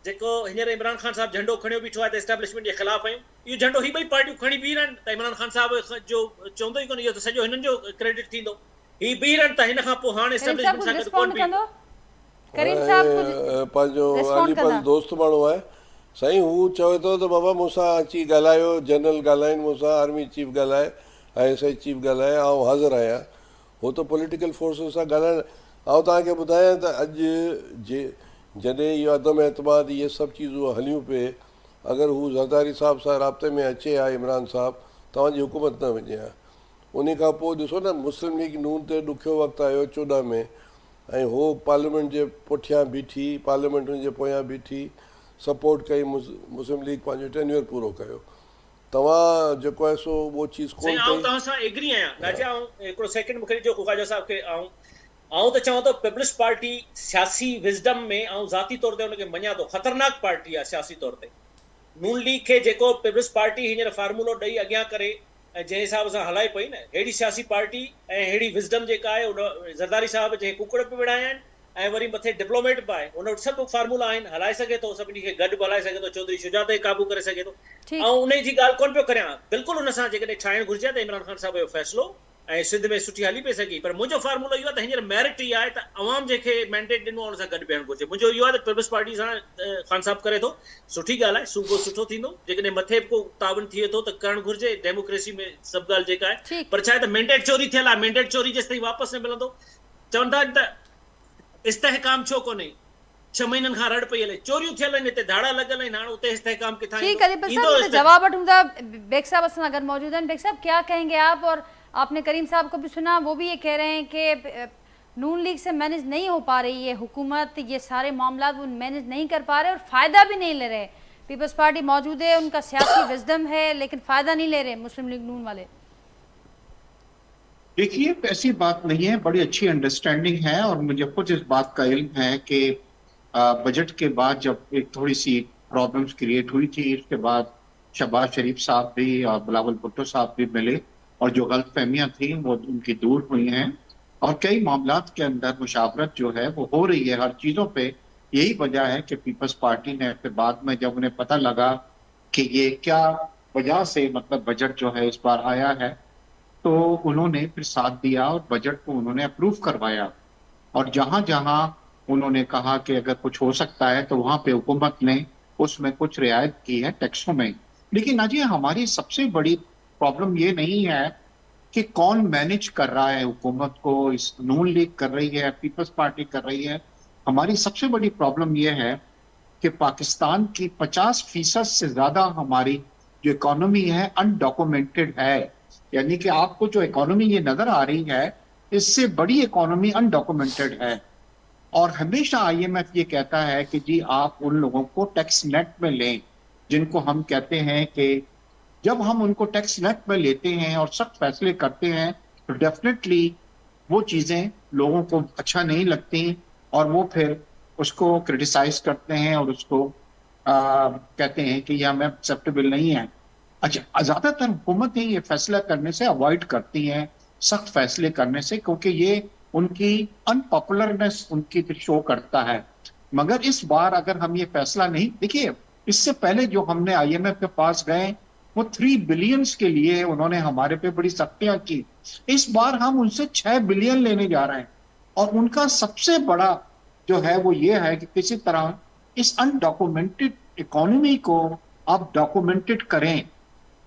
जेको हींअर इमरान ख़ान साहिबु झंडो खणियो बीठो आहे त एस्टेब्लिशमेंट जे ख़िलाफ़ आहियूं, इहो झंडो ही ॿई पार्टियूं खणी बीह रहनि त इमरान ख़ान साहिब जो चवंदो ई कोन, इहो त सॼो हिननि जो क्रेडिट थींदो। ही बीह रहनि त हिन खां पोइ हाणे एस्टेब्लिशमेंट सां गॾु कोन बीहंदो। करीम साहब पंहिंजो आलीपल दोस्त माण्हू आहे साईं, हू चवे थो त बाबा मूंसां अची ॻाल्हायो, जनरल ॻाल्हाइनि मूंसां, आर्मी चीफ ॻाल्हाए, ISI चीफ ॻाल्हाए, आउं हाज़िर आहियां। हो त पॉलिटिकल फोर्सिस सां ॻाल्हाइण। आउं तव्हांखे ॿुधायां त अॼु जॾहिं इहो अदम एतमाद इहे सभु चीज़ूं हलियूं पिए, अगरि हू ज़रदारी साहिब सां राब्ते में अचे हा इमरान साहिबु, तव्हांजी हुकूमत न वञे हा। उन खां पोइ ॾिसो न मुस्लिम लीग नून ते ॾुखियो वक़्तु आयो 14 में ऐं हो पार्लियामेंट जे पुठियां बीठी, पार्लियामेंट जे पोयां बीठी, सपोर्ट कई, मुस्लिम लीग पंहिंजो टेन्योर पूरो कयो। तव्हां जेको आहे सो उहो चीज़ कोन कई। आउं तव्हां सां एग्री आहियां राजा। आउं हिकिड़ो सेकंड मूंखे ॾिजो ख्वाजा साहिब खे। आउं त चवां थो पीपल्स पार्टी सियासी विज़डम में आउं ज़ाती तौर ते हुनखे मञां थो, ख़तरनाक पार्टी आहे सियासी तौर ते। नून लीग खे जेको पीपल्स पार्टी हींअर फार्मूलो ॾेई अॻियां करे ऐं जंहिं हिसाब सां हलाए पई न, अहिड़ी सियासी पार्टी ऐं अहिड़ी विज़डम जेका आहे उन ज़रदारी साहिब जे कुकड़ बि विड़ाया आहिनि ऐं वरी मथे डिप्लोमेट बि आहे। उन वटि सभु फार्मूला आहिनि, हलाए सघे थो, सभिनी खे गॾु बि हलाए सघे थो, चौधरी शुजात खे क़ाबू करे सघे थो। ऐं उन जी ॻाल्हि कोन पियो करियां, बिल्कुलु उन सां जेकॾहिं ठाहिणु घुरिजे त इमरान ख़ान साहिब जो फ़ैसिलो ऐं सिंध में सुठी हली पई सघी। पर मुंहिंजो फार्मूलो इहो आहे त हींअर मेरिट इहा आहे त अवाम जेके मैंडेट ॾिनो आहे उन सां गॾु बीहणु घुरिजे। मुंहिंजो इहो आहे त पीपल्स पार्टी सां ख़ान साहिबु करे थो, सुठी ॻाल्हि आहे, सूबो सुठो थींदो। जेकॾहिं मथे को तावन थिए थो त करणु घुरिजे, डेमोक्रेसी में सभु ॻाल्हि जेका आहे। पर छा आहे त मैंडेट चोरी थियल आहे, मैंडेट चोरी जेसिताईं वापसि न मिलंदो, चवंदा आहिनि त इस्तेहकाम छो कोन्हे, 6 महीननि खां रड़ पई हले, चोरियूं थियल आहिनि, हिते धाड़ा लॻल आहिनि, हाणे उते इस्तेहकाम किथां ईंदो? जवाब वठूंगा। बेग साहब असां अगर मौजूद हैं। बेग साहब क्या कहेंगे आप? और आपने करीम साहब को भी सुना, वो भी ये कह रहे हैं कि नून लीग से मैनेज नहीं हो पा रही है हुकूमत, ये सारे मामला वो मैनेज नहीं कर पा रहे और फ़ायदा भी नहीं ले रहे। पीपल्स पार्टी मौजूद है, उनका सियासी विजडम है, लेकिन फ़ायदा नहीं ले रहे मुस्लिम लीग नून वाले। देखिए, ऐसी बात नहीं है, बड़ी अच्छी अंडरस्टैंडिंग है और मुझे खुद इस बात का इल्म है कि बजट के बाद जब एक थोड़ी सी प्रॉब्लम्स क्रिएट हुई थी, इसके बाद शहबाज शरीफ साहब भी और बिलावल भुट्टो साहब भी मिले और जो गलतफहमियां थी वो उनकी दूर हुई हैं और कई मामलात के अंदर मुशावरत जो है वो हो रही है हर चीज़ों पे। यही वजह है कि पीपल्स पार्टी ने फिर बाद में जब उन्हें पता लगा कि ये क्या वजह से मतलब बजट जो है इस बार आया है, तो उन्होंने फिर साथ दिया और बजट को उन्होंने अप्रूव करवाया। और जहां जहां उन्होंने कहा कि अगर कुछ हो सकता है तो वहां पे हुकूमत ने उसमें कुछ रियायत की है टैक्सों में। लेकिन अजय, हमारी सबसे बड़ी प्रॉब्लम ये नहीं है कि कौन मैनेज कर रहा है हुकूमत को, इस नून लीग कर रही है, पीपल्स पार्टी कर रही है। हमारी सबसे बड़ी प्रॉब्लम ये है कि पाकिस्तान की 50% से ज्यादा हमारी जो इकोनॉमी है अनडॉक्यूमेंटेड है। यानी कि आपको जो इकोनॉमी ये नजर आ रही है, इससे बड़ी इकोनॉमी अनडॉक्यूमेंटेड है। और हमेशा आईएमएफ ये कहता है कि जी आप उन लोगों को टैक्स नेट में लें, जिनको हम कहते हैं कि जब हम उनको टैक्स नेट में लेते हैं और सख्त फैसले करते हैं तो डेफिनेटली वो चीजें लोगों को अच्छा नहीं लगती और वो फिर उसको क्रिटिसाइज करते हैं और उसको कहते हैं कि यह हमें एक्सेप्टेबल नहीं है। अच्छा, ज्यादातर हुकूमतें ये फैसला करने से अवॉइड करती हैं, सख्त फैसले करने से, क्योंकि ये उनकी अनपॉपुलरनेस उनकी शो करता है। मगर इस बार अगर हम ये फैसला नहीं, देखिए इससे पहले जो हमने आईएमएफ के पास गए वो 3 बिलियंस के लिए उन्होंने हमारे पे बड़ी सख्तियां की। इस बार हम उनसे 6 बिलियन लेने जा रहे हैं और उनका सबसे बड़ा जो है वो ये है कि किसी तरह इस अनडॉक्यूमेंटेड इकोनॉमी को आप डॉक्यूमेंटेड करें।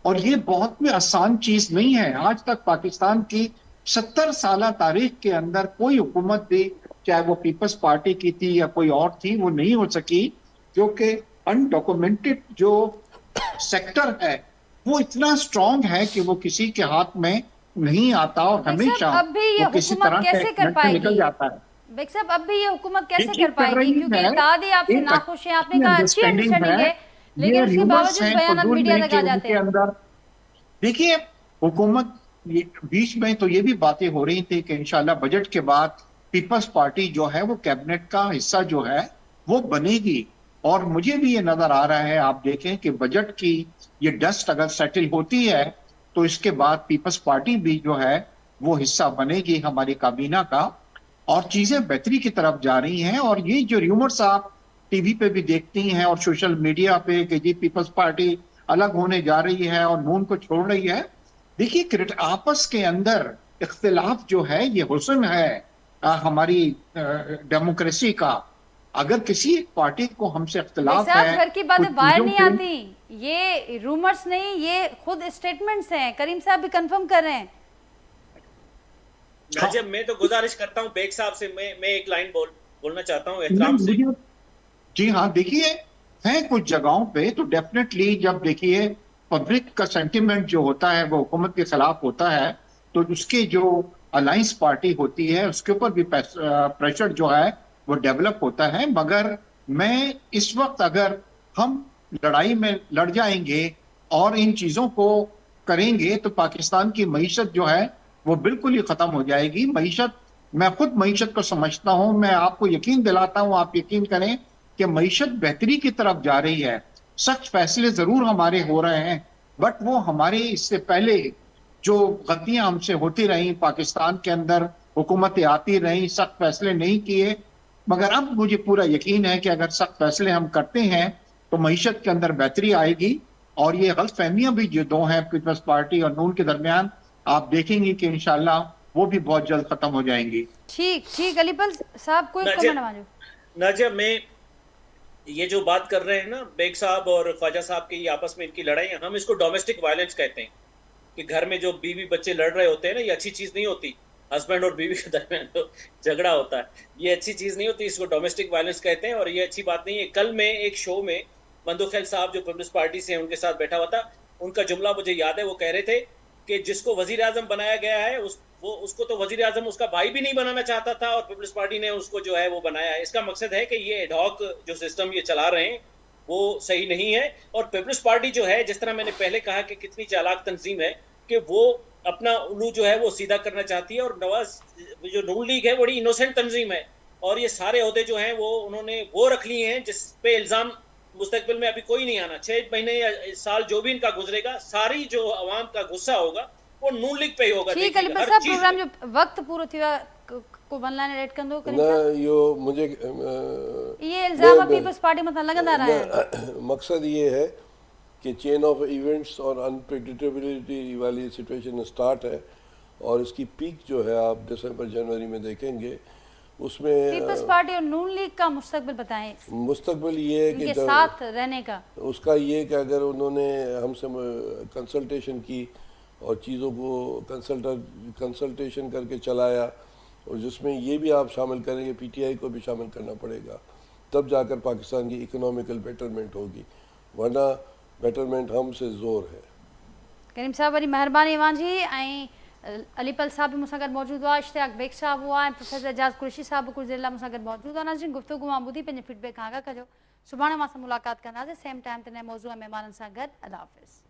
और ये बहुत भी आसान चीज नहीं है। आज तक पाकिस्तान की 70 साल तारीख के अंदर कोई हुकूमत भी, चाहे वो पीपल्स पार्टी की थी या कोई और थी, वो नहीं हो सकी, क्योंकि अनडॉक्यूमेंटेड जो सेक्टर है वो इतना स्ट्रांग है कि वो किसी के हाथ में नहीं आता और बेग हमेशा साहब अब भी ये वो किसी हुकूमत तरह कैसे कर से निकल पाएगी? जाता है। बेग साहब अब भी ये हुकूमत कैसे देखिए कर कर पाएगी? रही क्योंकि है, इत्तेहादी आपसे एक नाखुश हैं, आपने अच्छी कहा अच्छी अंडरस्टैंडिंग अंडरस्टैंडिंग है। है, लेकिन ये उसके र्यूमर्स बावजूद हैं, बयान फजूल मीडिया नहीं तक कि आ उनके जाते हैं। अंदर। देखिए हुकूमत बीच में तो ये भी बातें हो रही थी कि इंशाल्लाह बजट के बाद पीपल्स पार्टी जो है वो कैबिनेट का हिस्सा जो है वो बनेगी। और मुझे भी ये नजर आ रहा है, आप देखें कि बजट की ये डस्ट अगर सेटल होती है तो इसके बाद पीपल्स पार्टी भी जो है वो हिस्सा बनेगी हमारी काबीना का। और चीजें बेहतरी की तरफ जा रही हैं। और ये जो र्यूमर्स आप टीवी पे भी देखती हैं और सोशल मीडिया पे कि जी पीपल्स पार्टी अलग होने जा रही है और नून को छोड़ रही है, देखिए आपस के अंदर इख्तिलाफ जो है ये हुस्न है हमारी डेमोक्रेसी का। अगर किसी एक पार्टी को हमसे बेग इख्तिलाफ साहब है घर की कुछ बातें बाहर चीजों नहीं पे, आती, ये रूमर्स नहीं, ये खुद स्टेटमेंट्स हैं। करीम साहब भी कंफर्म कर रहे हैं। नाजिब, मैं तो गुजारिश करता हूँ बेग साहब से, मैं एक लाइन बोलना चाहता हूँ एहतराम से। जी हाँ, देखिए है कुछ जगहों पे तो डेफिनेटली जब देखिए पब्लिक का सेंटिमेंट जो होता है वो हुकूमत के खिलाफ होता है तो उसके जो अलायंस पार्टी होती है उसके ऊपर भी प्रेशर जो है वो डेवलप होता है। मगर मैं इस वक्त अगर हम लड़ाई में लड़ जाएंगे और इन चीजों को करेंगे तो पाकिस्तान की मईशत जो है वो बिल्कुल ही खत्म हो जाएगी। मईशत, मैं खुद मईशत को समझता हूं, मैं आपको यकीन दिलाता हूं, आप यकीन करें कि मईशत बेहतरी की तरफ जा रही है। सख्त फैसले जरूर हमारे हो रहे हैं बट वो हमारे इससे पहले जो गलतियां हमसे होती रही, पाकिस्तान के अंदर हुकूमतें आती रही, सख्त फैसले नहीं किए। मगर अब मुझे पूरा यकीन है कि अगर सख्त फैसले हम करते हैं तो मईशत के अंदर बेहतरी आएगी। और ये गलतफहमियां भी जो दो हैं पीपल्स पार्टी और नून के दरमियान, आप देखेंगे कि इंशाल्लाह वो भी बहुत जल्द खत्म हो जाएंगी। ठीक ठीक, अलीपल साहब कोई कमेंट मांगो। नाजिब, मैं ये जो बात कर रहे हैं ना बेग साहब और ख्वाजा साहब की आपस में इनकी लड़ाई, हम इसको डोमेस्टिक वायलेंस कहते हैं। कि घर में जो बीवी बच्चे लड़ रहे होते हैं ना, ये अच्छी चीज नहीं होती। हस्बैंड और बीवी के दरमियान जो झगड़ा होता है, ये अच्छी चीज नहीं होती, इसको डोमेस्टिक वायलेंस कहते हैं और ये अच्छी बात नहीं है। कल मैं एक शो में मंदोखेल साहब जो पीपल्स पार्टी से हैं उनके साथ बैठा हुआ था, उनका जुमला मुझे याद है। वो कह रहे थे कि जिसको वजीर आजम बनाया गया है उसको तो वजीर आजम उसका भाई भी नहीं बनाना चाहता था और पीपल्स पार्टी ने उसको जो है वो बनाया है। इसका मकसद है कि ये एडहॉक जो सिस्टम ये चला रहे हैं वो सही नहीं है। और पीपल्स पार्टी जो है, जिस तरह मैंने पहले कहा कि कितनी चालाक तंजीम है कि वो अपना उल्लू जो है वो सीधा करना चाहती है। और नवाज जो नून लीग है बड़ी इनोसेंट तंजीम है और ये सारे ओहदे जो हैं वो उन्होंने वो रख लिए हैं जिस पे इल्जाम मुस्तकबिल में अभी कोई नहीं आना। 6 महीने या साल जो भी इनका गुजरेगा, सारी जो अवाम का गुस्सा होगा वो नून लीग पे ही होगा। ठीक, अलीपल साहब प्रोग्राम जो वक्त पूरो थियो को वन लाइन एड कंदो करीम साहब। न यो मुझे ये इल्जाम पीपल्स पार्टी मत लगंदा रहा है। मकसद ये है कि चेन ऑफ इवेंट्स और अनप्रेडिक्टेबिलिटी वाली सिचुएशन स्टार्ट है और इसकी पीक जो है आप दिसंबर जनवरी में देखेंगे उसमें पीपल्स पार्टी और नून लीग का मुस्तकबिल बताएं, मुस्तकबिल ये है उनके कि साथ रहने का। उसका ये कि अगर उन्होंने हमसे कंसल्टेशन की और चीज़ों को कंसल्टेशन करके चलाया, और जिसमें ये भी आप शामिल करेंगे, पीटीआई को भी शामिल करना पड़ेगा, तब जाकर पाकिस्तान की इकोनॉमिकल बेटरमेंट होगी, वरना बेटरमेंट हमसे ज़ोर है। करीम साहब वरी महिरबानी वांजी ऐं अलीपल साहब भी मूंसां गॾु मौजूदु हुआ, इश्तियाक बेग साहब हुआ ऐं प्रोफेसर एजाज़ कुरैशी साहब बि कुझु देरि लाइ मूंसां गॾु मौजूदु हुआ। नाज़रीन, गुफ़्तगू मां ॿुधी पंहिंजे फीडबैक खां आगाह कजो। सुभाणे मां सां मुलाक़ात कंदासीं सेम टाइम ते नए मौज़ूअ ऐं महिमाननि सां गॾु। अल्लाह हाफ़िज़।